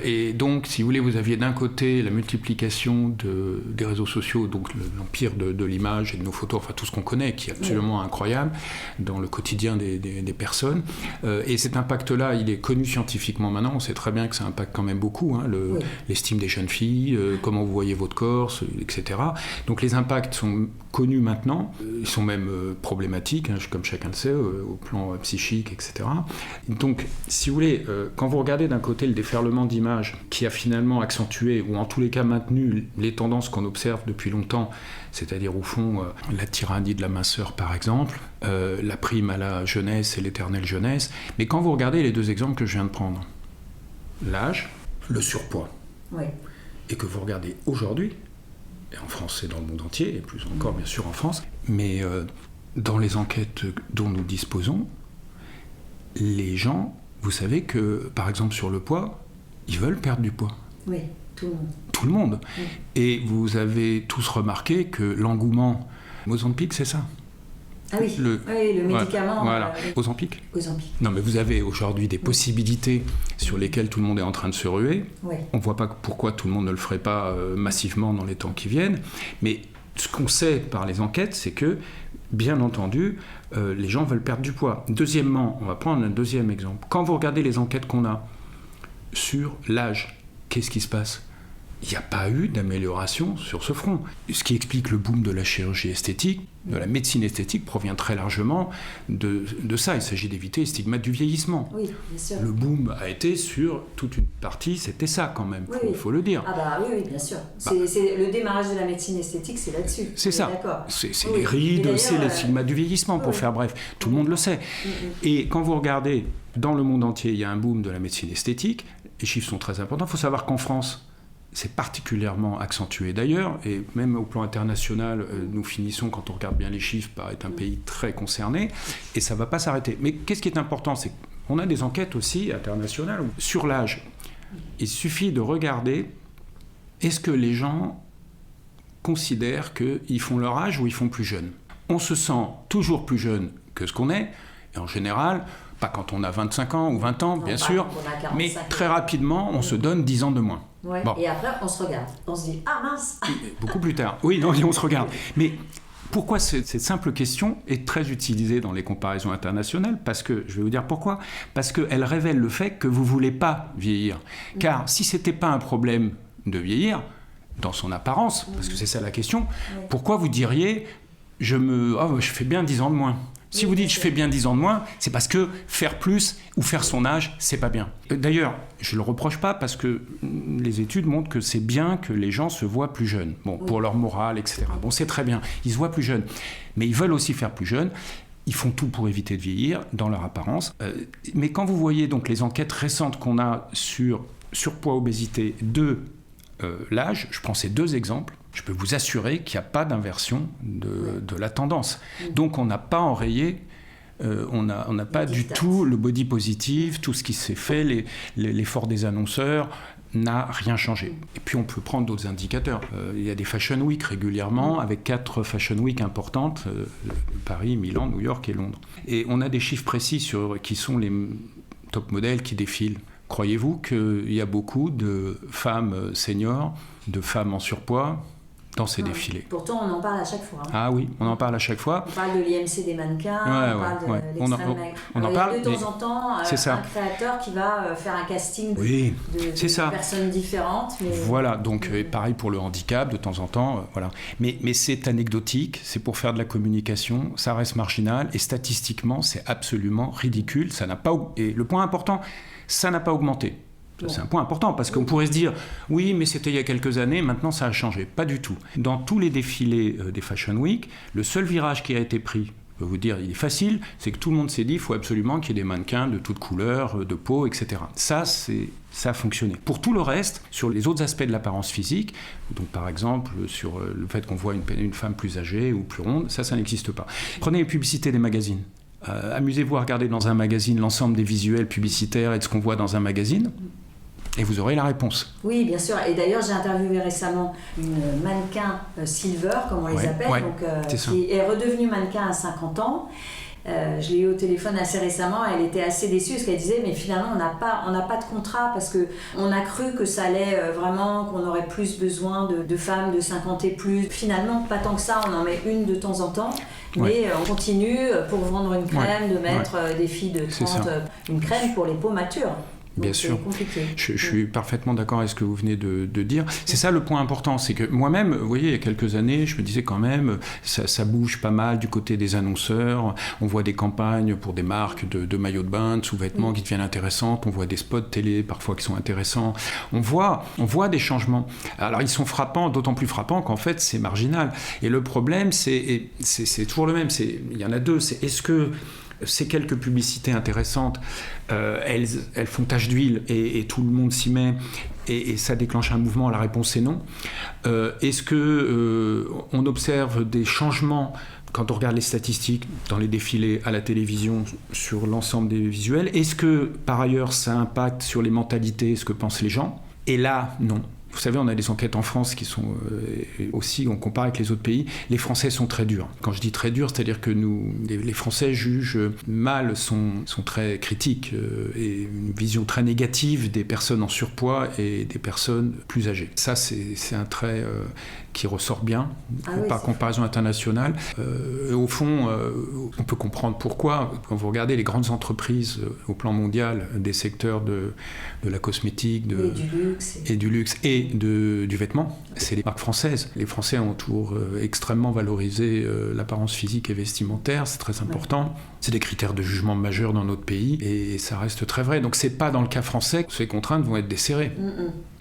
Et donc, si vous voulez, vous aviez d'un côté la multiplication des réseaux sociaux, donc l'empire de l'image et de nos photos, enfin tout ce qu'on connaît, qui est absolument incroyable dans le quotidien des personnes. Et cet impact-là, il est connu scientifiquement maintenant. On sait très bien que ça impacte quand même beaucoup, l'estime des jeunes filles, comment vous voyez votre corps, etc. Donc les impacts sont connus maintenant. Ils sont même problématiques, comme chacun le sait, au plan psychique, etc. Donc, si vous voulez, quand vous regardez d'un côté le déferlement d'image qui a finalement accentué, ou en tous les cas maintenu, les tendances qu'on observe depuis longtemps, c'est-à-dire au fond la tyrannie de la minceur par exemple, la prime à la jeunesse et l'éternelle jeunesse, mais quand vous regardez les deux exemples que je viens de prendre, l'âge, le surpoids, et que vous regardez aujourd'hui, et en France et dans le monde entier, et plus encore bien sûr en France, mais dans les enquêtes dont nous disposons, les gens, vous savez que par exemple sur le poids, ils veulent perdre du poids. Oui, tout le monde. Tout le monde. Oui. Et vous avez tous remarqué que l'engouement... Ozempic, c'est ça? Ah oui, le médicament... Voilà. Ozempic. Non, mais vous avez aujourd'hui des possibilités sur lesquelles tout le monde est en train de se ruer. Oui. On ne voit pas pourquoi tout le monde ne le ferait pas massivement dans les temps qui viennent. Mais ce qu'on sait par les enquêtes, c'est que, bien entendu, les gens veulent perdre du poids. Deuxièmement, on va prendre un deuxième exemple. Quand vous regardez les enquêtes qu'on a sur l'âge, qu'est-ce qui se passe? Il n'y a pas eu d'amélioration sur ce front. Ce qui explique le boom de la chirurgie esthétique, de la médecine esthétique, provient très largement de ça. Il s'agit d'éviter les stigmates du vieillissement. Oui, bien sûr. Le boom a été sur toute une partie, c'était ça quand même, il faut le dire. Ah bah oui, bien sûr. C'est le démarrage de la médecine esthétique, c'est là-dessus. C'est ça. C'est les rides, c'est les stigmates du vieillissement, pour faire bref. Tout le monde le sait. Et quand vous regardez, dans le monde entier, il y a un boom de la médecine esthétique. Les chiffres sont très importants. Il faut savoir qu'en France, c'est particulièrement accentué d'ailleurs, et même au plan international, nous finissons, quand on regarde bien les chiffres, par être un pays très concerné, et ça ne va pas s'arrêter. Mais qu'est-ce qui est important? C'est qu'on a des enquêtes aussi internationales sur l'âge. Il suffit de regarder, est-ce que les gens considèrent qu'ils font leur âge ou ils font plus jeune? On se sent toujours plus jeune que ce qu'on est, et en général... Pas quand on a 25 ans ou 20 ans, bien sûr, mais très rapidement, on se donne 10 ans de moins. Ouais. Bon. Et après, on se regarde. On se dit « Ah mince !» Beaucoup plus tard. Oui, non, on se regarde. Mais pourquoi cette simple question est très utilisée dans les comparaisons internationales? Parce que, je vais vous dire pourquoi. Parce qu'elle révèle le fait que vous ne voulez pas vieillir. Car si ce n'était pas un problème de vieillir, dans son apparence, parce que c'est ça la question, pourquoi vous diriez « je fais bien 10 ans de moins ». Si vous dites « je fais bien 10 ans de moins », c'est parce que faire plus ou faire son âge, c'est pas bien. D'ailleurs, je le reproche pas parce que les études montrent que c'est bien que les gens se voient plus jeunes. Bon, pour leur morale, etc. Bon, c'est très bien. Ils se voient plus jeunes. Mais ils veulent aussi faire plus jeunes. Ils font tout pour éviter de vieillir dans leur apparence. Mais quand vous voyez donc les enquêtes récentes qu'on a sur surpoids, obésité de l'âge, je prends ces deux exemples, je peux vous assurer qu'il n'y a pas d'inversion de la tendance. Donc on n'a pas enrayé on n'a pas du tout le body positive, tout ce qui s'est fait, l'effort des annonceurs n'a rien changé. Et puis on peut prendre d'autres indicateurs. Il y a des Fashion Week régulièrement, avec 4 Fashion Week importantes, Paris, Milan, New York et Londres. Et on a des chiffres précis sur qui sont les top modèles qui défilent. Croyez-vous qu'il y a beaucoup de femmes seniors, de femmes en surpoids dans ces défilés? Pourtant, on en parle à chaque fois. Hein. Ah oui, on en parle à chaque fois. On parle de l'IMC des mannequins, on parle de l'extrême maigre. On en parle de temps en temps un créateur qui va faire un casting de personnes différentes. Mais... Voilà, donc pareil pour le handicap, de temps en temps. Voilà. Mais c'est anecdotique, c'est pour faire de la communication, ça reste marginal, et statistiquement, c'est absolument ridicule. Ça n'a pas... Et le point important, ça n'a pas augmenté. C'est un point important, parce qu'on pourrait se dire « Oui, mais c'était il y a quelques années, maintenant ça a changé ». Pas du tout. Dans tous les défilés des Fashion Week, le seul virage qui a été pris, je peux vous dire, il est facile, c'est que tout le monde s'est dit « Il faut absolument qu'il y ait des mannequins de toutes couleurs, de peau, etc. » Ça a fonctionné. Pour tout le reste, sur les autres aspects de l'apparence physique, donc par exemple sur le fait qu'on voit une femme plus âgée ou plus ronde, ça n'existe pas. Prenez les publicités des magazines. Amusez-vous à regarder dans un magazine l'ensemble des visuels publicitaires et de ce qu'on voit dans un magazine, et vous aurez la réponse. Oui, bien sûr. Et d'ailleurs, j'ai interviewé récemment une mannequin silver, comme on les appelle, qui est redevenue mannequin à 50 ans. Je l'ai eu au téléphone assez récemment, elle était assez déçue parce qu'elle disait mais finalement on n'a pas de contrat parce qu'on a cru que ça allait vraiment, qu'on aurait plus besoin de femmes de 50 et plus. Finalement pas tant que ça, on en met une de temps en temps, mais on continue pour vendre une crème de mettre des filles de 30, une crème pour les peaux matures. Donc bien sûr, je suis parfaitement d'accord avec ce que vous venez de dire. C'est ça le point important, c'est que moi-même, vous voyez, il y a quelques années, je me disais quand même, ça bouge pas mal du côté des annonceurs. On voit des campagnes pour des marques de maillots de bain, de sous-vêtements qui deviennent intéressantes. On voit des spots télé parfois qui sont intéressants. On voit des changements. Alors ils sont frappants, d'autant plus frappants qu'en fait c'est marginal. Et le problème, c'est toujours le même. Il y en a deux. C'est est-ce que ces quelques publicités intéressantes, elles font tache d'huile et tout le monde s'y met et ça déclenche un mouvement? La réponse est non. Est-ce qu'on observe des changements quand on regarde les statistiques dans les défilés à la télévision sur l'ensemble des visuels? Est-ce que par ailleurs ça impacte sur les mentalités, ce que pensent les gens? Et là, non. Vous savez, on a des enquêtes en France qui sont aussi, on compare avec les autres pays, les Français sont très durs. Quand je dis très durs, c'est-à-dire que les Français jugent mal, sont très critiques et une vision très négative des personnes en surpoids et des personnes plus âgées. Ça, c'est un trait qui ressort bien par comparaison internationale. Au fond, on peut comprendre pourquoi. Quand vous regardez les grandes entreprises au plan mondial des secteurs de la cosmétique, du luxe et du vêtement, c'est les marques françaises. Les Français ont toujours extrêmement valorisé l'apparence physique et vestimentaire, c'est très important. Ouais. C'est des critères de jugement majeurs dans notre pays et ça reste très vrai. Donc c'est pas dans le cas français que ces contraintes vont être desserrées.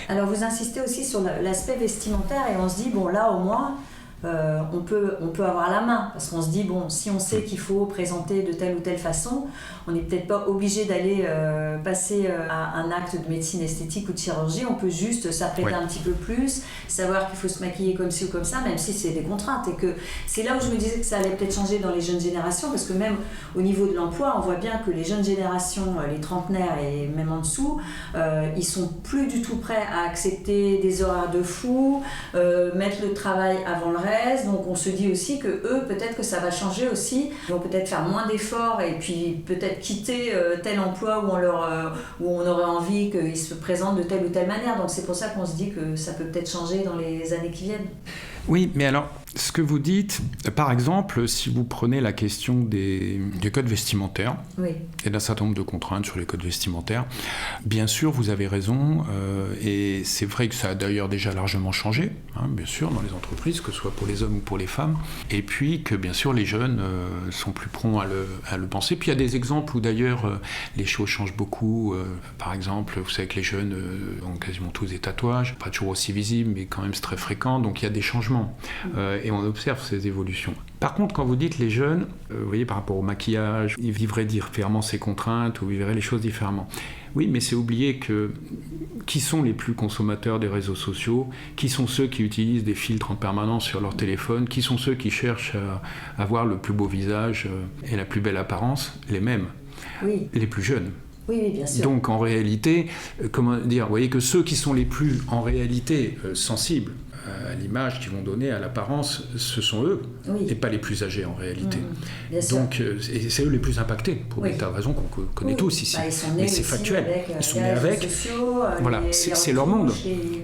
Alors vous insistez aussi sur l'aspect vestimentaire et on se dit, bon là au moins, on peut avoir la main parce qu'on se dit, bon, si on sait qu'il faut présenter de telle ou telle façon, on n'est peut-être pas obligé d'aller passer à un acte de médecine esthétique ou de chirurgie, on peut juste s'apprêter un petit peu plus, savoir qu'il faut se maquiller comme ci ou comme ça, même si c'est des contraintes. Et que c'est là où je me disais que ça allait peut-être changer dans les jeunes générations, parce que même au niveau de l'emploi, on voit bien que les jeunes générations, les trentenaires et même en dessous, ils sont plus du tout prêts à accepter des horaires de fou, mettre le travail avant le reste. Donc on se dit aussi que eux, peut-être que ça va changer aussi, ils vont peut-être faire moins d'efforts et puis peut-être quitter tel emploi où on aurait envie qu'ils se présentent de telle ou telle manière. Donc c'est pour ça qu'on se dit que ça peut peut-être changer dans les années qui viennent. Oui, mais alors, ce que vous dites, par exemple, si vous prenez la question des codes vestimentaires et d'un certain nombre de contraintes sur les codes vestimentaires, bien sûr, vous avez raison, et c'est vrai que ça a d'ailleurs déjà largement changé, bien sûr, dans les entreprises, que ce soit pour les hommes ou pour les femmes, et puis que, bien sûr, les jeunes sont plus prompts à le penser. Puis il y a des exemples où, d'ailleurs, les choses changent beaucoup. Par exemple, vous savez que les jeunes ont quasiment tous des tatouages, pas toujours aussi visibles, mais quand même c'est très fréquent, donc il y a des changements. Et on observe ces évolutions. Par contre, quand vous dites les jeunes, vous voyez, par rapport au maquillage, ils vivraient différemment ces contraintes ou vivraient les choses différemment. Oui, mais c'est oublier que qui sont les plus consommateurs des réseaux sociaux, qui sont ceux qui utilisent des filtres en permanence sur leur téléphone, qui sont ceux qui cherchent à avoir le plus beau visage et la plus belle apparence, les mêmes, les plus jeunes. Oui, bien sûr. Donc en réalité, comment dire, vous voyez que ceux qui sont les plus en réalité sensibles à l'image qu'ils vont donner, à l'apparence, ce sont eux, et pas les plus âgés en réalité. Donc c'est eux les plus impactés, pour des tas de raisons qu'on connaît tous ici. Mais c'est factuel. Ils sont nés avec. Voilà, c'est leur monde.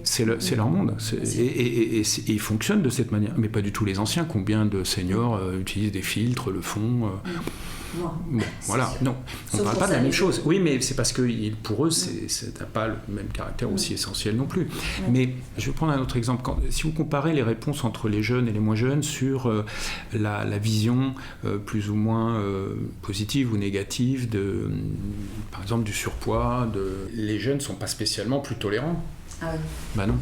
C'est leur monde. Et ils fonctionnent de cette manière. Mais pas du tout les anciens. Combien de seniors utilisent des filtres, le font Bon, voilà, non, on ne parle pas de la même chose. Oui, mais c'est parce que pour eux, ça n'a pas le même caractère aussi essentiel non plus. Mais je vais prendre un autre exemple. Si vous comparez les réponses entre les jeunes et les moins jeunes sur la vision plus ou moins positive ou négative, par exemple, du surpoids, les jeunes ne sont pas spécialement plus tolérants. Ah oui. Ben non.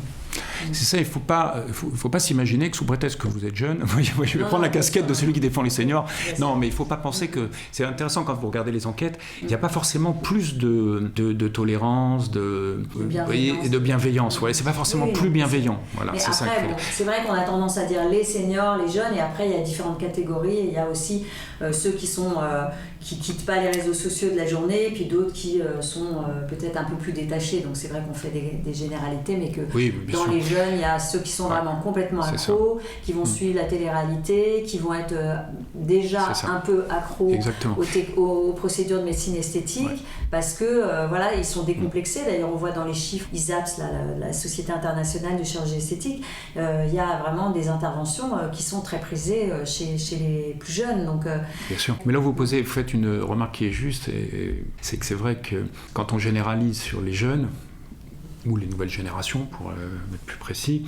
C'est ça, il ne faut pas s'imaginer que sous prétexte que vous êtes jeune, je vais prendre la casquette de celui qui défend les seniors. Non, mais il ne faut pas penser que... C'est intéressant quand vous regardez les enquêtes, il n'y a pas forcément plus de tolérance, de bienveillance. Ouais, c'est pas forcément plus bienveillant. Voilà, mais c'est après, ça c'est vrai qu'on a tendance à dire les seniors, les jeunes, et après il y a différentes catégories. Il y a aussi ceux qui quittent pas les réseaux sociaux de la journée, et puis d'autres qui sont peut-être un peu plus détachés. Donc c'est vrai qu'on fait des généralités, mais que dans les jeunes, il y a ceux qui sont vraiment complètement accros, qui vont suivre la télé-réalité, qui vont être déjà un peu accros aux procédures de médecine esthétique, parce que voilà, ils sont décomplexés. D'ailleurs, on voit dans les chiffres ISAPS, la Société internationale de chirurgie esthétique, il y a vraiment des interventions qui sont très prisées chez les plus jeunes. Donc, bien sûr. Mais là, vous faites une remarque qui est juste, c'est que c'est vrai que quand on généralise sur les jeunes, ou les nouvelles générations, pour être plus précis,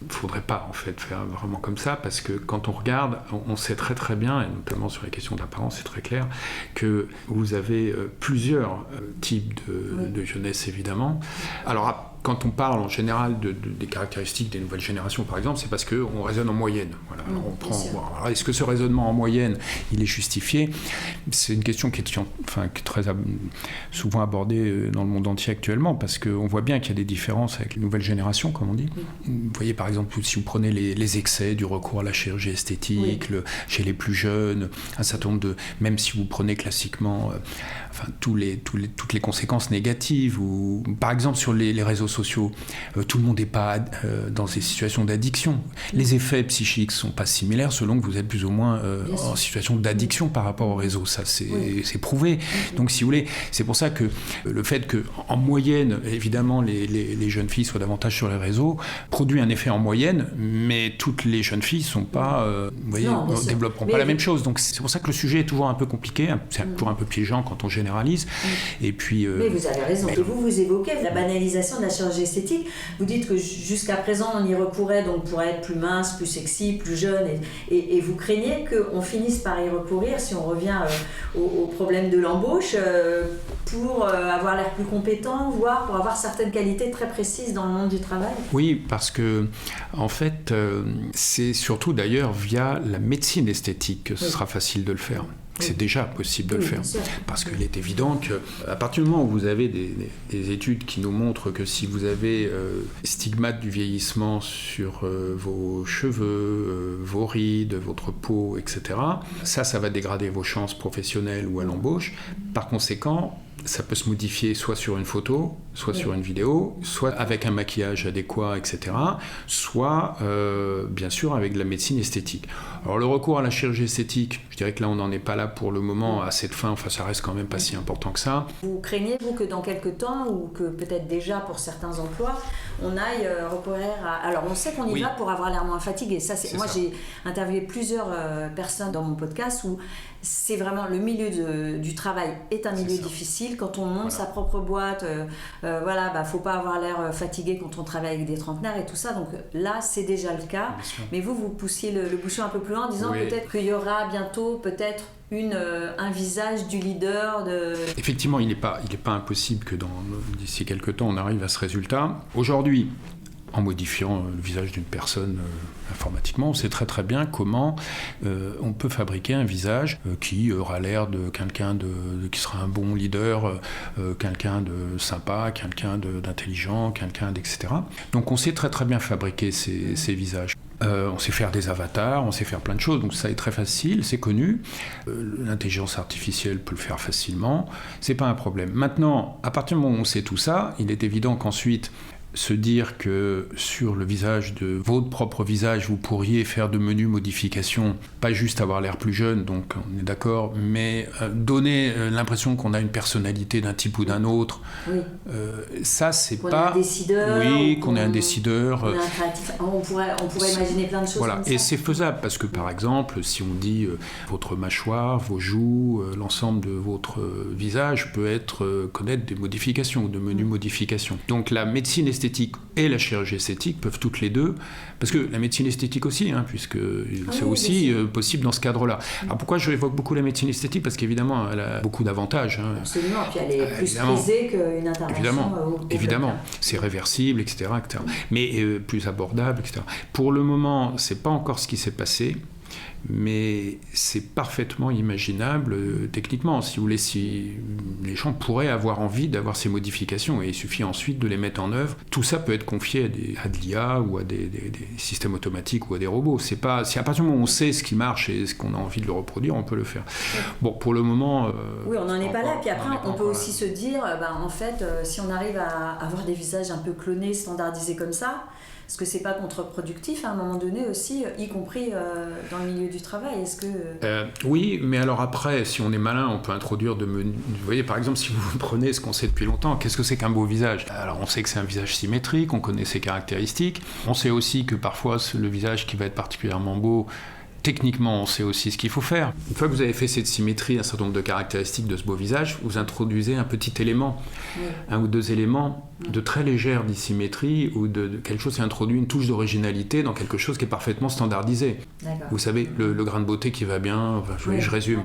il ne faudrait pas en fait faire vraiment comme ça, parce que quand on regarde, on sait très très bien, et notamment sur les questions d'apparence, c'est très clair, que vous avez plusieurs types de jeunesse, évidemment. Alors, quand on parle en général des caractéristiques des nouvelles générations, par exemple, c'est parce qu'on raisonne en moyenne. Voilà. Alors on prend, alors est-ce que ce raisonnement en moyenne, il est justifié ? C'est une question qui est très souvent abordée dans le monde entier actuellement, parce qu'on voit bien qu'il y a des différences avec les nouvelles générations, comme on dit. Vous voyez, par exemple, si vous prenez les excès du recours à la chirurgie esthétique, chez les plus jeunes, un certain nombre même si vous prenez classiquement toutes les conséquences négatives, ou par exemple sur les réseaux sociaux, tout le monde n'est pas dans des situations d'addiction. Les effets psychiques ne sont pas similaires selon que vous êtes plus ou moins en situation d'addiction par rapport au réseau. Ça, c'est prouvé. Donc, si vous voulez, c'est pour ça que le fait qu'en moyenne, évidemment, les jeunes filles soient davantage sur les réseaux, produit un effet en moyenne, mais toutes les jeunes filles sont pas, vous voyez, ne développeront pas la même chose. Donc, c'est pour ça que le sujet est toujours un peu compliqué, c'est toujours un peu piégeant quand on généralise. Et puis, mais vous avez raison. Et vous évoquez la banalisation de la chirurgie esthétique. Vous dites que jusqu'à présent, on y recourait donc pour être plus mince, plus sexy, plus jeune, et vous craignez qu'on finisse par y recourir, si on revient au problème de l'embauche, pour avoir l'air plus compétent, voire pour avoir certaines qualités très précises dans le monde du travail. Oui, parce que en fait, c'est surtout d'ailleurs via la médecine esthétique que ce sera facile de le faire. C'est déjà possible de le faire, parce qu'il est évident qu'à partir du moment où vous avez des études qui nous montrent que si vous avez stigmate du vieillissement sur vos cheveux, vos rides, votre peau, etc., ça va dégrader vos chances professionnelles ou à l'embauche. Par conséquent, ça peut se modifier soit sur une photo, soit sur une vidéo, soit avec un maquillage adéquat, etc., soit, bien sûr, avec de la médecine esthétique. Alors, le recours à la chirurgie esthétique, je dirais que là, on n'en est pas là pour le moment à cette fin, enfin, ça reste quand même pas si important que ça. Vous craignez, vous, que dans quelques temps, ou que peut-être déjà pour certains emplois, on aille recourir à... Alors, on sait qu'on y va pour avoir l'air moins fatigué. Moi, j'ai interviewé plusieurs personnes dans mon podcast où c'est vraiment le milieu du travail est un milieu difficile. Quand on monte sa propre boîte, faut pas avoir l'air fatigué quand on travaille avec des trentenaires et tout ça. Donc là, c'est déjà le cas. Mais vous poussiez le bouchon un peu plus loin en disant peut-être qu'il y aura bientôt peut-être un visage du leader. Effectivement, il n'est pas impossible que d'ici quelques temps, on arrive à ce résultat. Aujourd'hui, en modifiant le visage d'une personne informatiquement. On sait très très bien comment on peut fabriquer un visage qui aura l'air de quelqu'un qui sera un bon leader, quelqu'un de sympa, quelqu'un d'intelligent, quelqu'un etc. Donc on sait très très bien fabriquer ces visages. On sait faire des avatars, on sait faire plein de choses, donc ça est très facile, c'est connu. L'intelligence artificielle peut le faire facilement, c'est pas un problème. Maintenant, à partir du moment où on sait tout ça, il est évident qu'ensuite, se dire que sur le visage de votre propre visage, vous pourriez faire de menues modifications, pas juste avoir l'air plus jeune, donc on est d'accord, mais donner l'impression qu'on a une personnalité d'un type ou d'un autre, oui. Ça c'est qu'on pas... Qu'on est un décideur. Oui, qu'on est un décideur. Qu'on est un créatif. On pourrait imaginer plein de choses voilà. Comme ça. Et c'est faisable, parce que par exemple, si on dit votre mâchoire, vos joues, l'ensemble de votre visage peut connaître des modifications, de menues modifications. Donc la médecine esthétique et la chirurgie esthétique peuvent toutes les deux, parce que la médecine esthétique aussi, puisque c'est aussi possible dans ce cadre-là. Alors pourquoi je évoque beaucoup la médecine esthétique ? Parce qu'évidemment, elle a beaucoup d'avantages. Absolument, puis elle est plus prisée qu'une intervention. Évidemment, c'est réversible, etc. Mais plus abordable, etc. Pour le moment, c'est pas encore ce qui s'est passé. Mais c'est parfaitement imaginable techniquement. Si vous voulez, si les gens pourraient avoir envie d'avoir ces modifications, et il suffit ensuite de les mettre en œuvre. Tout ça peut être confié à de l'IA ou à des systèmes automatiques ou à des robots. Si à partir du moment où on sait ce qui marche et ce qu'on a envie de le reproduire, on peut le faire. Bon, pour le moment... oui, on n'en est pas là. Puis après, on peut aussi se dire, en fait, si on arrive à avoir des visages un peu clonés, standardisés comme ça, est-ce que c'est pas contre-productif à un moment donné aussi, y compris dans le milieu du travail ? Est-ce que... Oui, mais alors après, si on est malin, on peut introduire de menus. Vous voyez, par exemple, si vous prenez ce qu'on sait depuis longtemps, qu'est-ce que c'est qu'un beau visage ? Alors on sait que c'est un visage symétrique, on connaît ses caractéristiques. On sait aussi que parfois le visage qui va être particulièrement beau, techniquement, on sait aussi ce qu'il faut faire. Une fois que vous avez fait cette symétrie, un certain nombre de caractéristiques de ce beau visage, vous introduisez un petit élément, un ou deux éléments de très légère dissymétrie ou de quelque chose qui introduit une touche d'originalité dans quelque chose qui est parfaitement standardisé. D'accord. Vous savez, le grain de beauté qui va bien, je résume.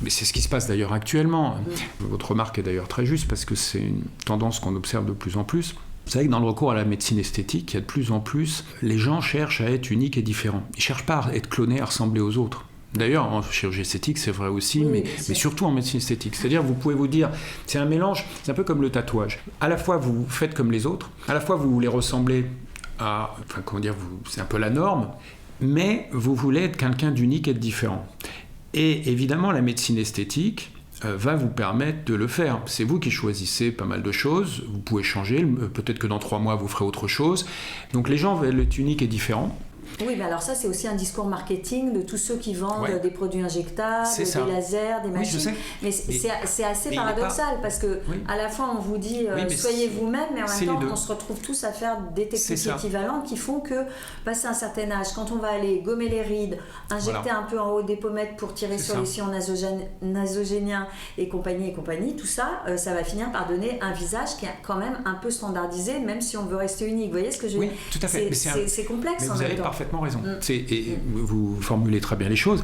Mais c'est ce qui se passe d'ailleurs actuellement. Votre remarque est d'ailleurs très juste parce que c'est une tendance qu'on observe de plus en plus. Vous savez que dans le recours à la médecine esthétique, il y a de plus en plus, les gens cherchent à être uniques et différents. Ils ne cherchent pas à être clonés, à ressembler aux autres. D'ailleurs, en chirurgie esthétique, c'est vrai aussi, mais surtout en médecine esthétique. C'est-à-dire, vous pouvez vous dire, c'est un mélange, c'est un peu comme le tatouage. À la fois, vous faites comme les autres, à la fois, vous voulez ressembler à, c'est un peu la norme, mais vous voulez être quelqu'un d'unique et de différent. Et évidemment, la médecine esthétique va vous permettre de le faire. C'est vous qui choisissez pas mal de choses, vous pouvez changer, peut-être que dans 3 mois vous ferez autre chose. Donc les gens veulent être uniques et différents. Oui, mais alors ça, c'est aussi un discours marketing de tous ceux qui vendent des produits injectables, des lasers, des machines. Oui, je sais. Mais c'est assez paradoxal parce que à la fois on vous dit soyez vous-même, mais en même temps on se retrouve tous à faire des techniques équivalentes qui font que, passé un certain âge, quand on va aller gommer les rides, injecter un peu en haut des pommettes pour tirer sur les sillons nasogéniens et compagnie, tout ça, ça va finir par donner un visage qui est quand même un peu standardisé, même si on veut rester unique. Vous voyez ce que je veux dire ? Oui, tout à fait. C'est complexe en même temps. Parfaitement raison. Vous formulez très bien les choses.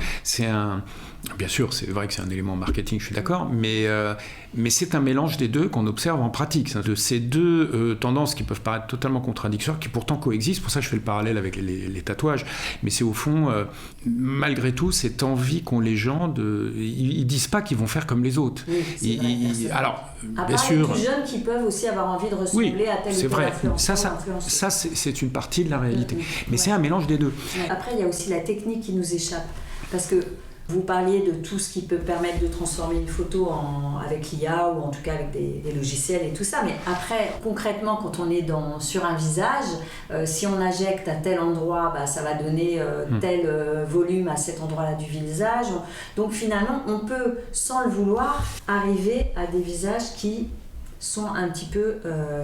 Bien sûr, c'est vrai que c'est un élément marketing, je suis d'accord, mais c'est un mélange des deux qu'on observe en pratique. De ces deux tendances qui peuvent paraître totalement contradictoires, qui pourtant coexistent. Pour ça, je fais le parallèle avec les tatouages. Mais c'est au fond, malgré tout, cette envie qu'ont les gens ils disent pas qu'ils vont faire comme les autres. Oui, alors, bien sûr, les plus jeunes qui peuvent aussi avoir envie de ressembler à tel ou tel influenceur. Ça, c'est une partie de la réalité. Mais c'est un mélange des deux. Après, il y a aussi la technique qui nous échappe. Parce que vous parliez de tout ce qui peut permettre de transformer une photo avec l'IA ou en tout cas avec des logiciels et tout ça. Mais après, concrètement, quand on est sur un visage, si on injecte à tel endroit, ça va donner tel volume à cet endroit-là du visage. Donc finalement, on peut, sans le vouloir, arriver à des visages qui sont un petit peu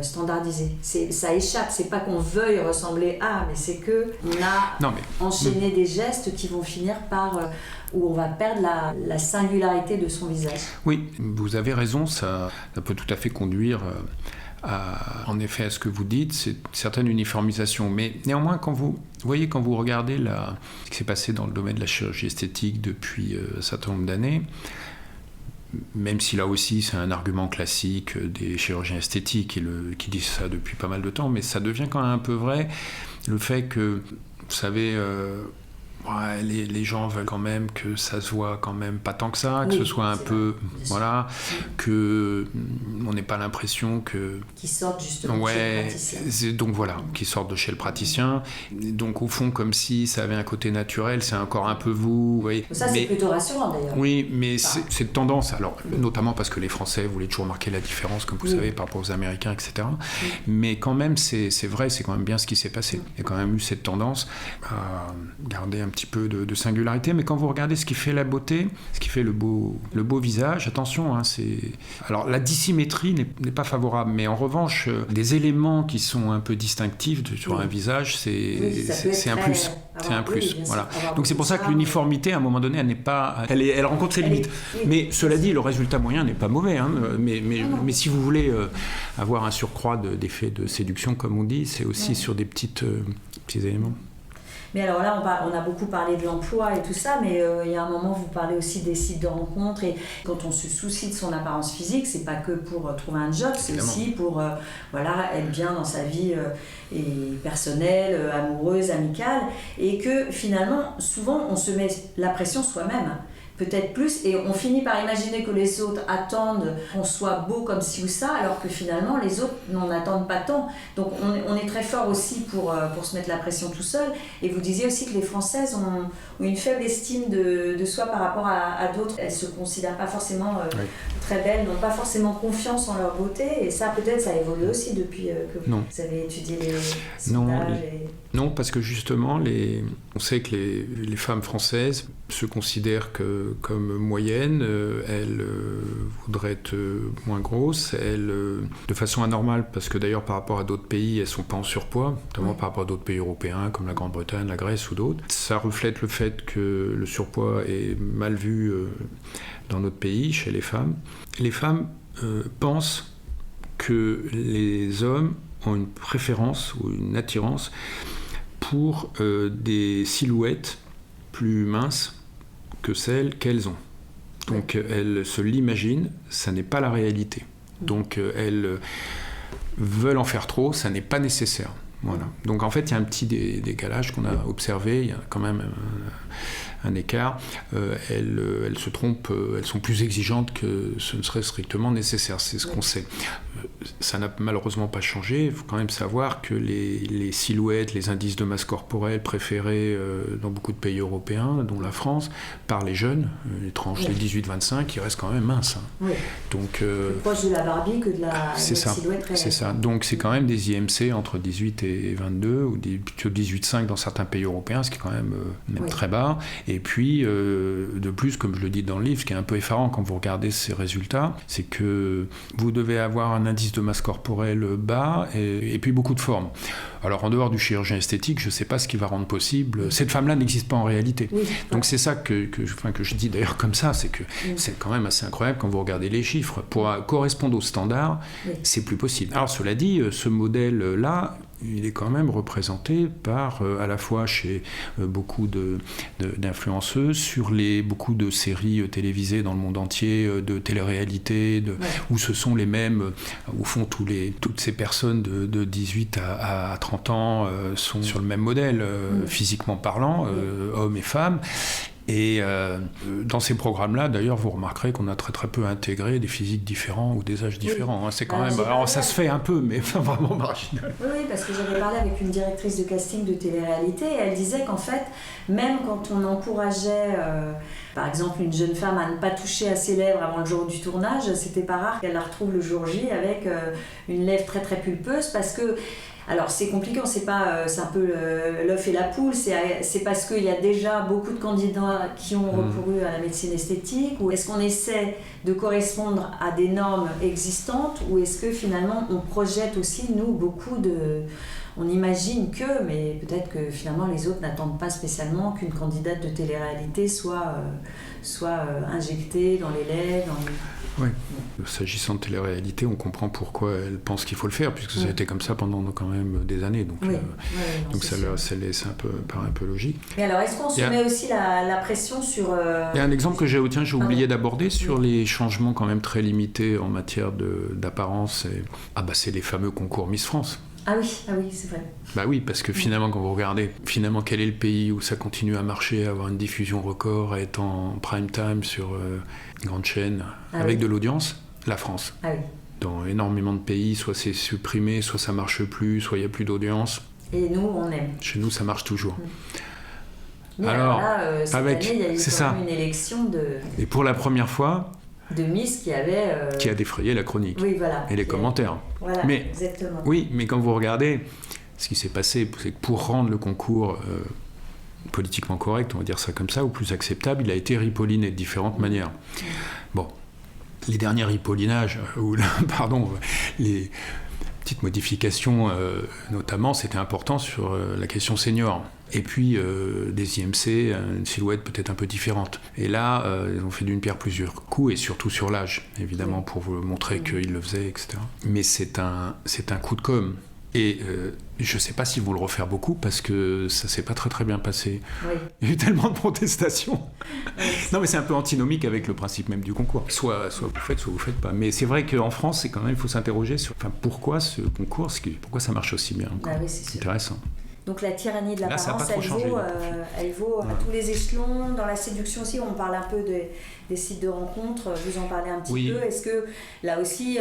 standardisés. Ça échappe, c'est pas qu'on veuille ressembler à, mais c'est qu'on a enchaîné des gestes qui vont finir par... où on va perdre la singularité de son visage. Oui, vous avez raison, ça peut tout à fait conduire en effet à ce que vous dites, c'est une certaine uniformisation. Mais néanmoins, quand vous regardez ce qui s'est passé dans le domaine de la chirurgie esthétique depuis un certain nombre d'années, même si là aussi c'est un argument classique des chirurgiens esthétiques qui disent ça depuis pas mal de temps, mais ça devient quand même un peu vrai, le fait que, vous savez, les gens veulent quand même que ça se voit quand même pas tant que ça, que ce soit un peu, voilà, que on n'ait pas l'impression que... Qui sortent justement de chez le praticien. Donc voilà, qui sortent de chez le praticien. Donc au fond, comme si ça avait un côté naturel, c'est encore un peu vous voyez. Ça, c'est plutôt rassurant d'ailleurs. Oui, mais c'est de tendance, alors, notamment parce que les Français voulaient toujours marquer la différence, comme vous savez, par rapport aux Américains, etc. Mais quand même, c'est vrai, c'est quand même bien ce qui s'est passé. Il y a quand même eu cette tendance à garder un petit peu de singularité, mais quand vous regardez ce qui fait la beauté, ce qui fait le beau visage, attention, alors la dissymétrie n'est pas favorable, mais en revanche, des éléments qui sont un peu distinctifs sur un visage, c'est un plus. C'est un plus, voilà. Donc c'est pour ça que l'uniformité, à un moment donné, elle rencontre ses limites. Mais cela dit, le résultat moyen n'est pas mauvais. Mais si vous voulez avoir un surcroît d'effets de séduction, comme on dit, c'est aussi sur des petits éléments. Mais alors là, on a beaucoup parlé de l'emploi et tout ça, mais il y a un moment, vous parlez aussi des sites de rencontres. Et quand on se soucie de son apparence physique, c'est pas que pour trouver un job, c'est aussi pour être bien dans sa vie et personnelle, amoureuse, amicale. Et que finalement, souvent, on se met la pression soi-même. Peut-être plus, et on finit par imaginer que les autres attendent qu'on soit beau comme ci ou ça, alors que finalement les autres n'en attendent pas tant. Donc on est très fort aussi pour se mettre la pression tout seul. Et vous disiez aussi que les Françaises ont une faible estime de soi par rapport à d'autres. Elles ne se considèrent pas forcément très belles, n'ont pas forcément confiance en leur beauté, et ça peut-être ça évolue aussi depuis que vous avez étudié les sondages. Non, parce que justement, on sait que les femmes françaises se considèrent comme moyennes, elles voudraient être moins grosses, elles, de façon anormale, parce que d'ailleurs par rapport à d'autres pays, elles ne sont pas en surpoids, notamment par rapport à d'autres pays européens comme la Grande-Bretagne, la Grèce ou d'autres. Ça reflète le fait que le surpoids est mal vu dans notre pays, chez les femmes. Les femmes pensent que les hommes ont une préférence ou une attirance pour des silhouettes plus minces que celles qu'elles ont. Donc elles se l'imaginent, ça n'est pas la réalité. Donc elles veulent en faire trop, ça n'est pas nécessaire. Voilà. Donc en fait, il y a un petit décalage qu'on a observé, il y a quand même un écart. Elles se trompent, elles sont plus exigeantes que ce ne serait strictement nécessaire, c'est ce qu'on sait. Ça n'a malheureusement pas changé. Il faut quand même savoir que les silhouettes, les indices de masse corporelle préférés dans beaucoup de pays européens, dont la France, par les jeunes, les tranches des 18-25, ils restent quand même minces. Oui. Donc, plus proche de la Barbie que de la silhouette réelle. C'est ça. Donc c'est quand même des IMC entre 18 et 22, ou plutôt 18,5 dans certains pays européens, ce qui est quand même très bas. Et puis, de plus, comme je le dis dans le livre, ce qui est un peu effarant quand vous regardez ces résultats, c'est que vous devez avoir un indice de masse corporelle bas et puis beaucoup de formes. Alors, en dehors du chirurgien esthétique, je ne sais pas ce qui va rendre possible. Cette femme-là n'existe pas en réalité. Oui. Donc, c'est ça que je dis d'ailleurs comme ça, c'est que c'est quand même assez incroyable quand vous regardez les chiffres. Pour correspondre aux standards, c'est plus possible. Alors, cela dit, ce modèle-là, il est quand même représenté par, à la fois chez beaucoup d'influenceuses, sur beaucoup de séries télévisées dans le monde entier, de télé-réalité, où ce sont les mêmes, au fond, toutes ces personnes de 18 à 30 ans sont sur le même modèle, physiquement parlant, hommes et femmes. Et dans ces programmes-là, d'ailleurs, vous remarquerez qu'on a très très peu intégré des physiques différents ou des âges différents. C'est quand même... Alors ça se fait un peu, mais vraiment marginal. Oui, parce que j'avais parlé avec une directrice de casting de télé-réalité, et elle disait qu'en fait, même quand on encourageait, par exemple, une jeune femme à ne pas toucher à ses lèvres avant le jour du tournage, c'était pas rare qu'elle la retrouve le jour J avec une lèvre très très pulpeuse, parce que... Alors c'est compliqué, c'est un peu l'œuf et la poule, c'est parce qu'il y a déjà beaucoup de candidats qui ont recouru à la médecine esthétique, ou est-ce qu'on essaie de correspondre à des normes existantes, ou est-ce que finalement on projette aussi, nous, beaucoup de... On imagine mais peut-être que finalement les autres n'attendent pas spécialement qu'une candidate de télé-réalité soit injectée dans les lèvres, Oui. S'agissant de télé-réalité, on comprend pourquoi elle pense qu'il faut le faire, puisque ça a été comme ça pendant quand même des années, donc, donc ça paraît un peu logique. Mais alors, est-ce qu'on se met aussi la pression sur... Il y a un exemple que j'ai oublié d'aborder sur les changements quand même très limités en matière d'apparence. C'est les fameux concours Miss France. Ah oui, c'est vrai. Bah oui, parce que finalement, quand vous regardez, quel est le pays où ça continue à marcher, à avoir une diffusion record, à être en prime time sur une grande chaîne, avec de l'audience? La France. Ah oui. Dans énormément de pays, soit c'est supprimé, soit ça marche plus, soit il n'y a plus d'audience. Et nous, on aime. Chez nous, ça marche toujours. Mais alors là, cette année, il y a eu quand même une élection de... Et pour la première fois... de Miss qui avait... qui a défrayé la chronique. Oui, voilà. Et les commentaires. Voilà, exactement. Oui, mais quand vous regardez, ce qui s'est passé, c'est que pour rendre le concours politiquement correct, on va dire ça comme ça, ou plus acceptable, il a été ripolliné de différentes manières. Bon, les derniers ripollinages, les petites modifications, notamment, c'était important sur la question senior. Et puis, des IMC, une silhouette peut-être un peu différente. Et là, ils ont fait d'une pierre plusieurs coups, et surtout sur l'âge, évidemment, pour vous montrer qu'ils le faisaient, etc. Mais c'est un coup de com'. Et je ne sais pas s'ils vont le refaire beaucoup, parce que ça ne s'est pas très très bien passé. Oui. Il y a eu tellement de protestations. Oui. Non, mais c'est un peu antinomique avec le principe même du concours. Soit vous faites, soit vous ne faites pas. Mais c'est vrai qu'en France, c'est quand même, il faut s'interroger sur pourquoi ce concours, pourquoi ça marche aussi bien. Ah oui, c'est intéressant. Donc la tyrannie de l'apparence, elle vaut à tous les échelons. Dans la séduction aussi, on parle un peu des sites de rencontres. Vous en parlez un petit peu. Est-ce que là aussi,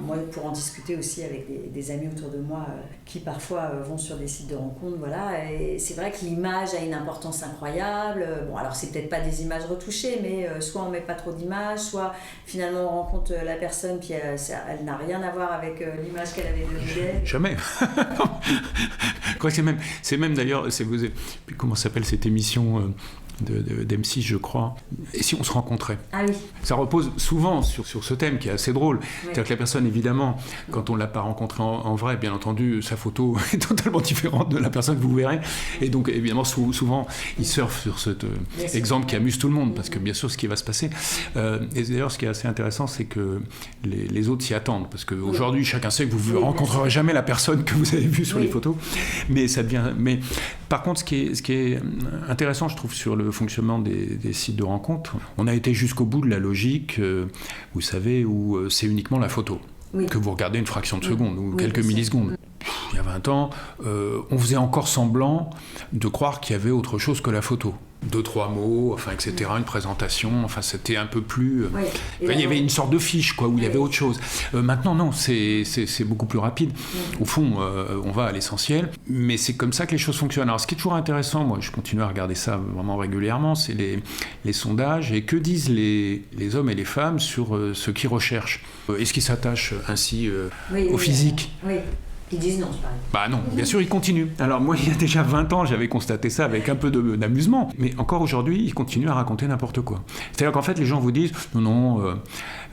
moi pour en discuter aussi avec des amis autour de moi qui parfois vont sur des sites de rencontres, voilà. Et c'est vrai que l'image a une importance incroyable. Bon, alors c'est peut-être pas des images retouchées, mais soit on met pas trop d'images, soit finalement on rencontre la personne puis elle n'a rien à voir avec l'image qu'elle avait de d'elle. Jamais. C'est même d'ailleurs, comment s'appelle cette émission d'M6, je crois. Et si on se rencontrait? Ah oui. Ça repose souvent sur ce thème qui est assez drôle. Oui. C'est-à-dire que la personne, évidemment, quand on ne l'a pas rencontrée en vrai, bien entendu, sa photo est totalement différente de la personne que vous verrez. Et donc, évidemment, souvent, ils surfent sur cet exemple qui amuse tout le monde, parce que bien sûr, ce qui va se passer. Et d'ailleurs, ce qui est assez intéressant, c'est que les autres s'y attendent, parce qu'aujourd'hui, chacun sait que vous ne rencontrerez jamais la personne que vous avez vue sur les photos. Mais ça devient... Mais par contre, ce qui est intéressant, je trouve, sur le fonctionnement des sites de rencontres, on a été jusqu'au bout de la logique, vous savez, où c'est uniquement la photo, que vous regardez une fraction de seconde ou quelques millisecondes. Il y a 20 ans, on faisait encore semblant de croire qu'il y avait autre chose que la photo. 2-3 mots, etc., une présentation, c'était un peu plus... il y avait une sorte de fiche, où il y avait autre chose. Maintenant, non, c'est beaucoup plus rapide. Au fond, on va à l'essentiel, mais c'est comme ça que les choses fonctionnent. Alors, ce qui est toujours intéressant, moi, je continue à regarder ça vraiment régulièrement, c'est les sondages, et que disent les hommes et les femmes sur ce qu'ils recherchent. Est-ce qu'ils s'attachent ainsi au physique ? Ils disent non, c'est pareil. Non, bien sûr, ils continuent. Alors moi, il y a déjà 20 ans, j'avais constaté ça avec un peu d'amusement. Mais encore aujourd'hui, ils continuent à raconter n'importe quoi. C'est-à-dire qu'en fait, les gens vous disent non,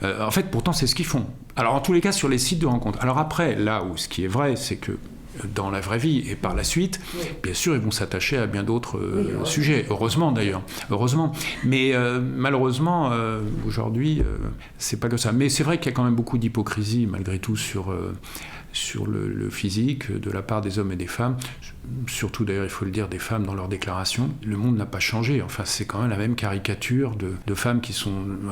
en fait, pourtant, c'est ce qu'ils font. Alors en tous les cas, sur les sites de rencontres. Alors après, là où ce qui est vrai, c'est que dans la vraie vie et par la suite, bien sûr, ils vont s'attacher à bien d'autres sujets. Heureusement, d'ailleurs. Heureusement. Mais malheureusement, aujourd'hui, c'est pas que ça. Mais c'est vrai qu'il y a quand même beaucoup d'hypocrisie, malgré tout, sur le physique de la part des hommes et des femmes, surtout d'ailleurs il faut le dire des femmes dans leurs déclarations. Le monde n'a pas changé, c'est quand même la même caricature de femmes qui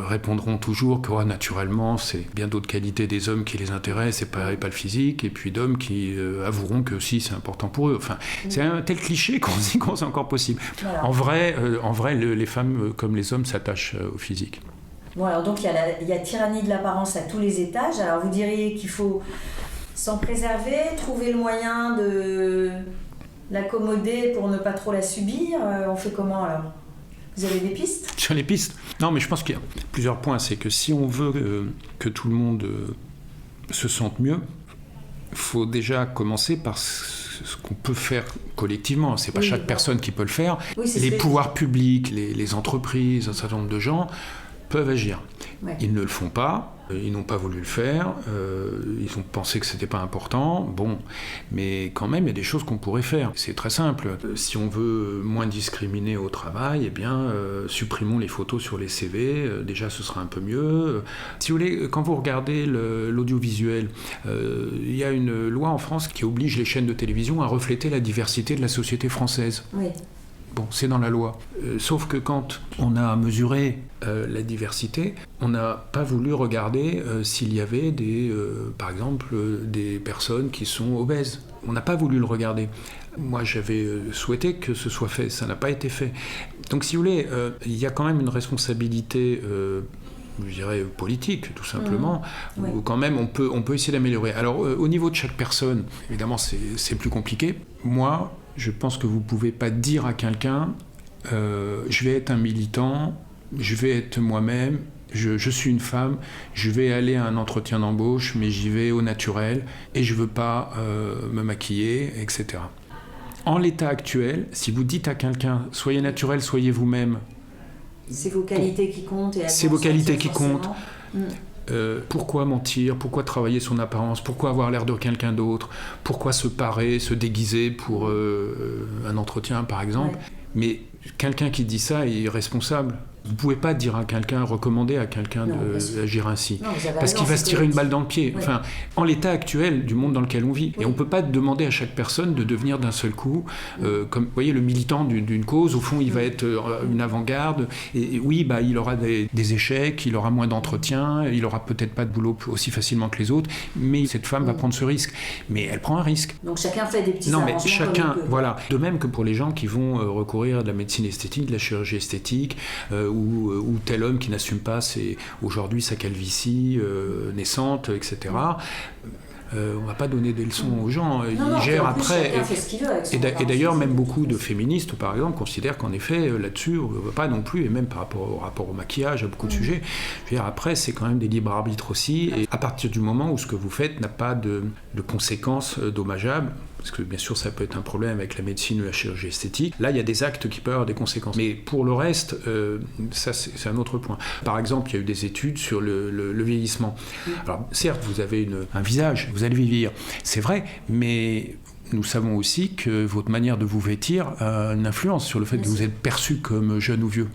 répondront toujours que naturellement c'est bien d'autres qualités des hommes qui les intéressent et pas le physique, et puis d'hommes qui avoueront que si c'est important pour eux. C'est un tel cliché qu'on se dit qu'on c'est encore possible. Voilà. En vrai les femmes comme les hommes s'attachent au physique. Bon, alors donc il y a tyrannie de l'apparence à tous les étages. Alors vous diriez qu'il faut s'en préserver, trouver le moyen de l'accommoder pour ne pas trop la subir. On fait comment alors ? Vous avez des pistes ? Sur les pistes ? Non, mais je pense qu'il y a plusieurs points. C'est que si on veut que tout le monde se sente mieux, il faut déjà commencer par ce qu'on peut faire collectivement. C'est pas chaque personne qui peut le faire. Les pouvoirs publics, les entreprises, un certain nombre de gens peuvent agir. Ouais. Ils ne le font pas, ils n'ont pas voulu le faire, ils ont pensé que c'était pas important, bon, mais quand même il y a des choses qu'on pourrait faire. C'est très simple, si on veut moins discriminer au travail, eh bien supprimons les photos sur les CV, déjà ce sera un peu mieux. Si vous voulez, quand vous regardez l'audiovisuel, il y a une loi en France qui oblige les chaînes de télévision à refléter la diversité de la société française. Oui. Bon, c'est dans la loi. Sauf que quand on a mesuré la diversité, on n'a pas voulu regarder s'il y avait par exemple, des personnes qui sont obèses. On n'a pas voulu le regarder. Moi, j'avais souhaité que ce soit fait. Ça n'a pas été fait. Donc, si vous voulez, il y a quand même une responsabilité... je dirais politique, tout simplement, où quand même on peut essayer d'améliorer. Alors, au niveau de chaque personne, évidemment, c'est plus compliqué. Moi, je pense que vous ne pouvez pas dire à quelqu'un je vais être un militant, je vais être moi-même, je suis une femme, je vais aller à un entretien d'embauche, mais j'y vais au naturel et je ne veux pas me maquiller, etc. En l'état actuel, si vous dites à quelqu'un soyez naturel, soyez vous-même, c'est vos qualités qui comptent. Et c'est vos qualités qui comptent. Pourquoi mentir? Pourquoi travailler son apparence? Pourquoi avoir l'air de quelqu'un d'autre? Pourquoi se parer, se déguiser pour un entretien, par exemple? Ouais. Mais quelqu'un qui dit ça est irresponsable. Vous ne pouvez pas dire à quelqu'un, recommander à quelqu'un d'agir ainsi. Non, parce qu'il va se tirer une balle dans le pied. Ouais. Enfin, en l'état actuel du monde dans lequel on vit. Oui. Et on ne peut pas demander à chaque personne de devenir d'un seul coup, comme vous voyez, le militant d'une cause. Au fond, il va être une avant-garde. Et oui, bah, il aura des échecs, il aura moins d'entretiens, il n'aura peut-être pas de boulot aussi facilement que les autres. Mais cette femme va prendre ce risque. Mais elle prend un risque. Donc chacun fait des petits arrangements. Non, mais chacun, voilà. De même que pour les gens qui vont recourir à de la médecine esthétique, de la chirurgie esthétique, ou tel homme qui n'assume pas aujourd'hui sa calvitie naissante, etc. On ne va pas donner des leçons aux gens, ils gèrent après. Et d'ailleurs, même beaucoup de féministes, par exemple, considèrent qu'en effet, là-dessus, on ne va pas non plus, et même par rapport au maquillage, à beaucoup de sujets. Je veux dire, après, c'est quand même des libres arbitres aussi, et à partir du moment où ce que vous faites n'a pas de conséquences dommageables, parce que bien sûr ça peut être un problème avec la médecine ou la chirurgie esthétique, là il y a des actes qui peuvent avoir des conséquences. Mais pour le reste, ça c'est un autre point. Par exemple, il y a eu des études sur le vieillissement. Alors certes, vous avez un visage, vous allez vieillir, c'est vrai, mais nous savons aussi que votre manière de vous vêtir a une influence sur le fait que vous êtes perçu comme jeune ou vieux.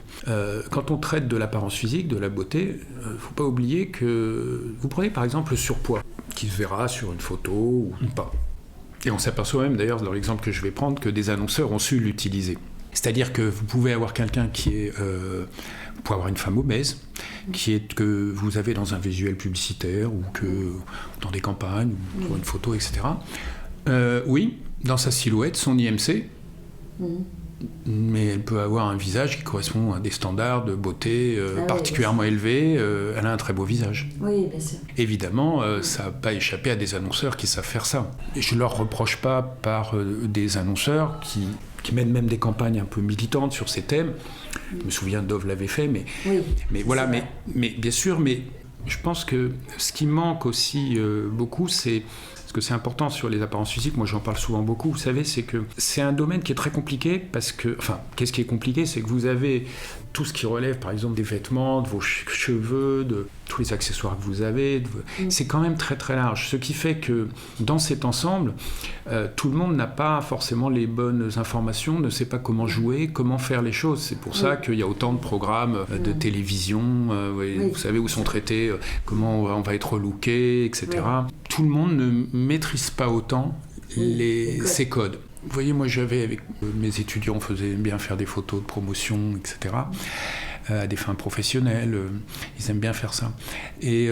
Quand on traite de l'apparence physique, de la beauté, il ne faut pas oublier que vous prenez par exemple le surpoids, qui se verra sur une photo ou pas. Et on s'aperçoit même d'ailleurs dans l'exemple que je vais prendre que des annonceurs ont su l'utiliser. C'est-à-dire que vous pouvez avoir quelqu'un qui est... vous pouvez avoir une femme obèse que vous avez dans un visuel publicitaire ou dans des campagnes ou pour une photo, etc. Oui, dans sa silhouette, son IMC, mais elle peut avoir un visage qui correspond à des standards de beauté particulièrement élevés. Elle a un très beau visage. Oui, bien sûr. Évidemment, ça n'a pas échappé à des annonceurs qui savent faire ça. Et je ne leur reproche pas par des annonceurs qui mènent même des campagnes un peu militantes sur ces thèmes. Je me souviens, Dove l'avait fait, mais voilà. Mais bien sûr, mais je pense que ce qui manque aussi beaucoup, c'est... que c'est important sur les apparences physiques, moi j'en parle souvent beaucoup, vous savez, c'est que c'est un domaine qui est très compliqué parce que, enfin, qu'est-ce qui est compliqué? C'est que vous avez tout ce qui relève, par exemple, des vêtements, de vos cheveux, de tous les accessoires que vous avez, c'est quand même très très large, ce qui fait que dans cet ensemble, tout le monde n'a pas forcément les bonnes informations, ne sait pas comment jouer, comment faire les choses. C'est pour ça qu'il y a autant de programmes de télévision, vous savez, où sont traités comment on va être looké, etc. Tout le monde ne maîtrise pas autant ces codes. Vous voyez, moi j'avais, avec mes étudiants, on faisait bien faire des photos de promotion, etc., à des fins professionnelles, ils aiment bien faire ça. Et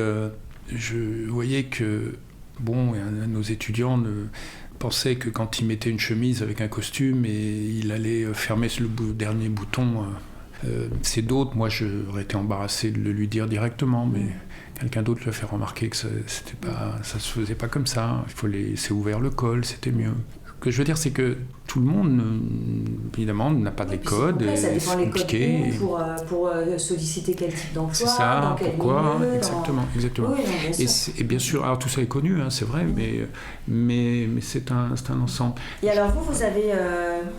je voyais que, nos étudiants pensaient que quand ils mettaient une chemise avec un costume, et il allait fermer le dernier bouton. C'est d'autres, moi j'aurais été embarrassé de le lui dire directement, mais... Quelqu'un d'autre lui a fait remarquer que ça se faisait pas comme ça. Il faut laisser ouvert le col, c'était mieux. que je veux dire, c'est que tout le monde, évidemment, n'a pas les codes. Ça dépend les compliqué. codes pour solliciter quel type d'emploi, c'est ça, dans quel pourquoi, milieu, exactement. Oui, non, bien sûr. Et bien sûr, alors tout ça est connu, hein, c'est vrai, mais c'est un ensemble. Et alors vous avez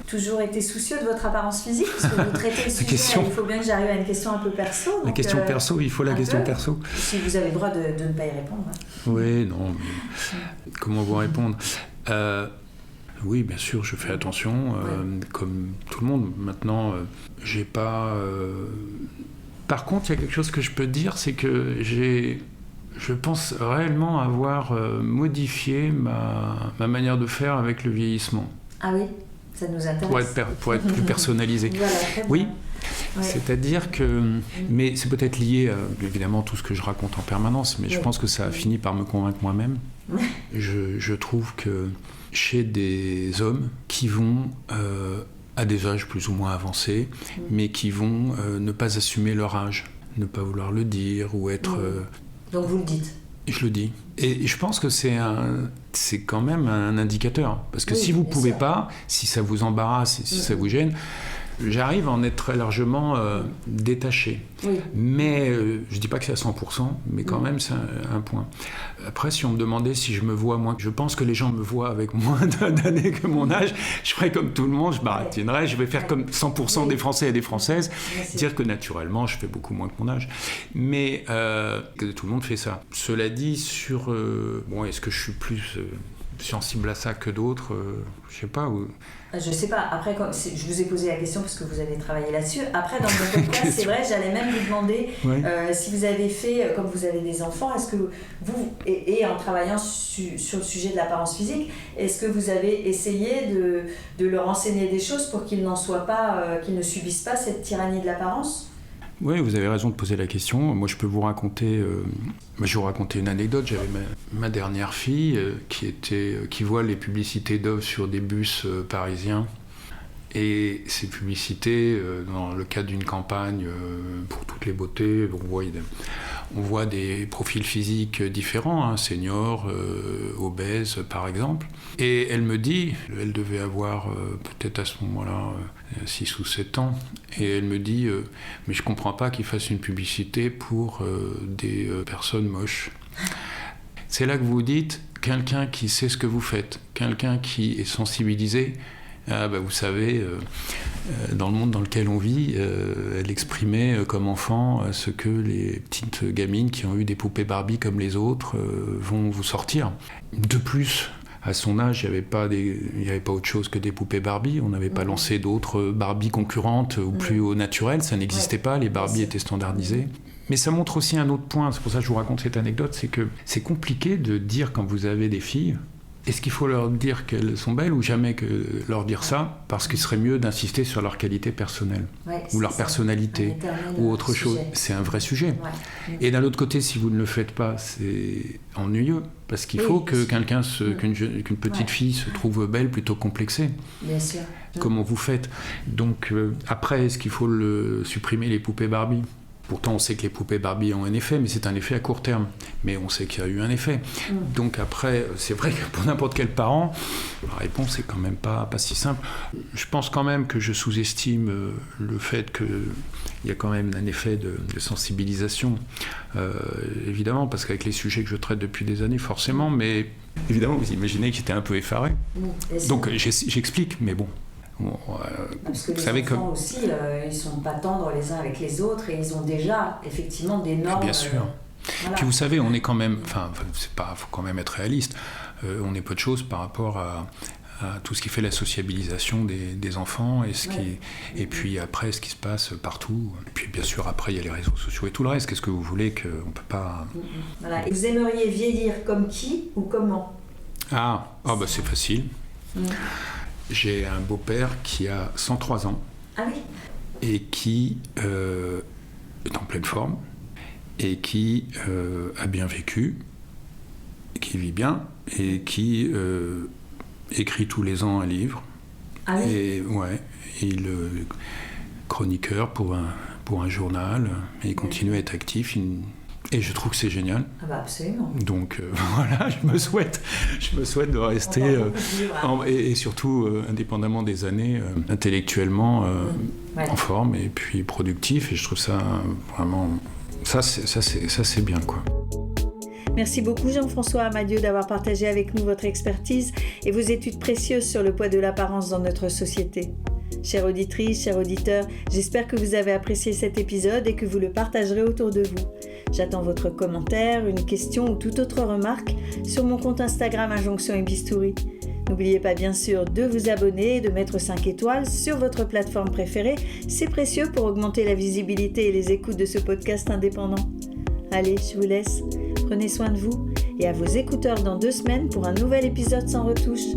toujours été soucieux de votre apparence physique, parce que vous traitez le sujet, il faut bien que j'arrive à une question un peu perso. La question perso, il faut la question perso. Si vous avez le droit de ne pas y répondre. Oui, non, mais comment vous répondre Oui, bien sûr, je fais attention, comme tout le monde. Maintenant, j'ai pas... Par contre, il y a quelque chose que je peux dire, c'est que je pense réellement avoir modifié ma manière de faire avec le vieillissement. Ah oui, ça nous intéresse. Pour être plus personnalisé. Voilà, très bien. Oui. Ouais. C'est-à-dire que... Mais c'est peut-être lié à, évidemment, tout ce que je raconte en permanence, mais je pense que ça a fini par me convaincre moi-même. Je trouve que chez des hommes qui vont à des âges plus ou moins avancés, mais qui vont ne pas assumer leur âge, ne pas vouloir le dire ou être... Donc vous le dites. Je le dis. Et je pense que c'est quand même un indicateur. Parce que si vous ne pouvez pas, si ça vous embarrasse, si ça vous gêne, j'arrive à en être très largement détaché. Oui. Mais je ne dis pas que c'est à 100%, mais quand même c'est un point. Après, si on me demandait si je me vois moins, je pense que les gens me voient avec moins d'années que mon âge, je ferais comme tout le monde, je m'arrêterais, je vais faire comme 100% des Français et des Françaises, dire que naturellement je fais beaucoup moins que mon âge. Mais que tout le monde fait ça. Cela dit, est-ce que je suis plus sensible à ça que d'autres, je sais pas. Je sais pas. Après, je vous ai posé la question parce que vous avez travaillé là-dessus. Après, dans le podcast, c'est vrai, j'allais même vous demander si vous avez fait, comme vous avez des enfants, est-ce que vous, et en travaillant sur le sujet de l'apparence physique, est-ce que vous avez essayé de leur enseigner des choses pour qu'ils n'en soient pas, qu'ils ne subissent pas cette tyrannie de l'apparence ? Oui, vous avez raison de poser la question. Moi, je peux vous raconter... je vais vous raconter une anecdote. J'avais ma dernière fille qui voit les publicités Dove sur des bus parisiens. Et ces publicités, dans le cadre d'une campagne pour toutes les beautés, on voit des profils physiques différents, seniors, obèses par exemple. Et elle me dit, elle devait avoir peut-être à ce moment-là 6 ou 7 ans, et elle me dit mais je ne comprends pas qu'ils fassent une publicité pour des personnes moches. C'est là que vous dites, quelqu'un qui sait ce que vous faites, quelqu'un qui est sensibilisé, vous savez, dans le monde dans lequel on vit, elle exprimait comme enfant ce que les petites gamines qui ont eu des poupées Barbie comme les autres vont vous sortir. De plus, à son âge, il n'y avait pas autre chose que des poupées Barbie. On n'avait pas lancé d'autres Barbie concurrentes ou plus au naturel. Ça n'existait pas. Les Barbie étaient standardisées. Mais ça montre aussi un autre point. C'est pour ça que je vous raconte cette anecdote. C'est que c'est compliqué de dire quand vous avez des filles, est-ce qu'il faut leur dire qu'elles sont belles ou jamais leur dire ça, parce qu'il serait mieux d'insister sur leur qualité personnelle ou leur personnalité ou autre chose. C'est un vrai sujet. Ouais. Et d'un autre côté, si vous ne le faites pas, c'est ennuyeux, parce qu'il faut que qu'une petite fille se trouve belle plutôt que complexée. Bien sûr. Comment vous faites ? Donc après, est-ce qu'il faut supprimer les poupées Barbie ? Pourtant, on sait que les poupées Barbie ont un effet, mais c'est un effet à court terme. Mais on sait qu'il y a eu un effet. Donc après, c'est vrai que pour n'importe quel parent, la réponse est quand même pas si simple. Je pense quand même que je sous-estime le fait qu'il y a quand même un effet de sensibilisation. Évidemment, parce qu'avec les sujets que je traite depuis des années, forcément, mais évidemment, vous imaginez que j'étais un peu effaré. Donc j'explique, mais bon. Parce que les enfants aussi, ils ne sont pas tendres les uns avec les autres et ils ont déjà effectivement des normes. Bien sûr. Voilà. Puis vous savez, on est quand même, faut quand même être réaliste. On est peu de choses par rapport à tout ce qui fait la sociabilisation des enfants et puis après ce qui se passe partout. Et puis bien sûr après il y a les réseaux sociaux et tout le reste. Qu'est-ce que vous voulez qu'on peut pas. Voilà. Et vous aimeriez vieillir comme qui ou comment ? C'est facile. J'ai un beau-père qui a 103 ans et qui est en pleine forme et qui a bien vécu, qui vit bien et qui écrit tous les ans un livre. Et il est chroniqueur pour un journal et il continue à être actif. Et je trouve que c'est génial. Ah bah absolument. Donc voilà, je me souhaite de rester et surtout indépendamment des années intellectuellement en forme et puis productif. Et je trouve ça vraiment ça c'est bien quoi. Merci beaucoup Jean-François Amadieu d'avoir partagé avec nous votre expertise et vos études précieuses sur le poids de l'apparence dans notre société. Chères auditrices, chers auditeurs, j'espère que vous avez apprécié cet épisode et que vous le partagerez autour de vous. J'attends votre commentaire, une question ou toute autre remarque sur mon compte Instagram Injonction et Bistouri. N'oubliez pas bien sûr de vous abonner et de mettre 5 étoiles sur votre plateforme préférée. C'est précieux pour augmenter la visibilité et les écoutes de ce podcast indépendant. Allez, je vous laisse. Prenez soin de vous et à vos écouteurs dans 2 semaines pour un nouvel épisode sans retouche.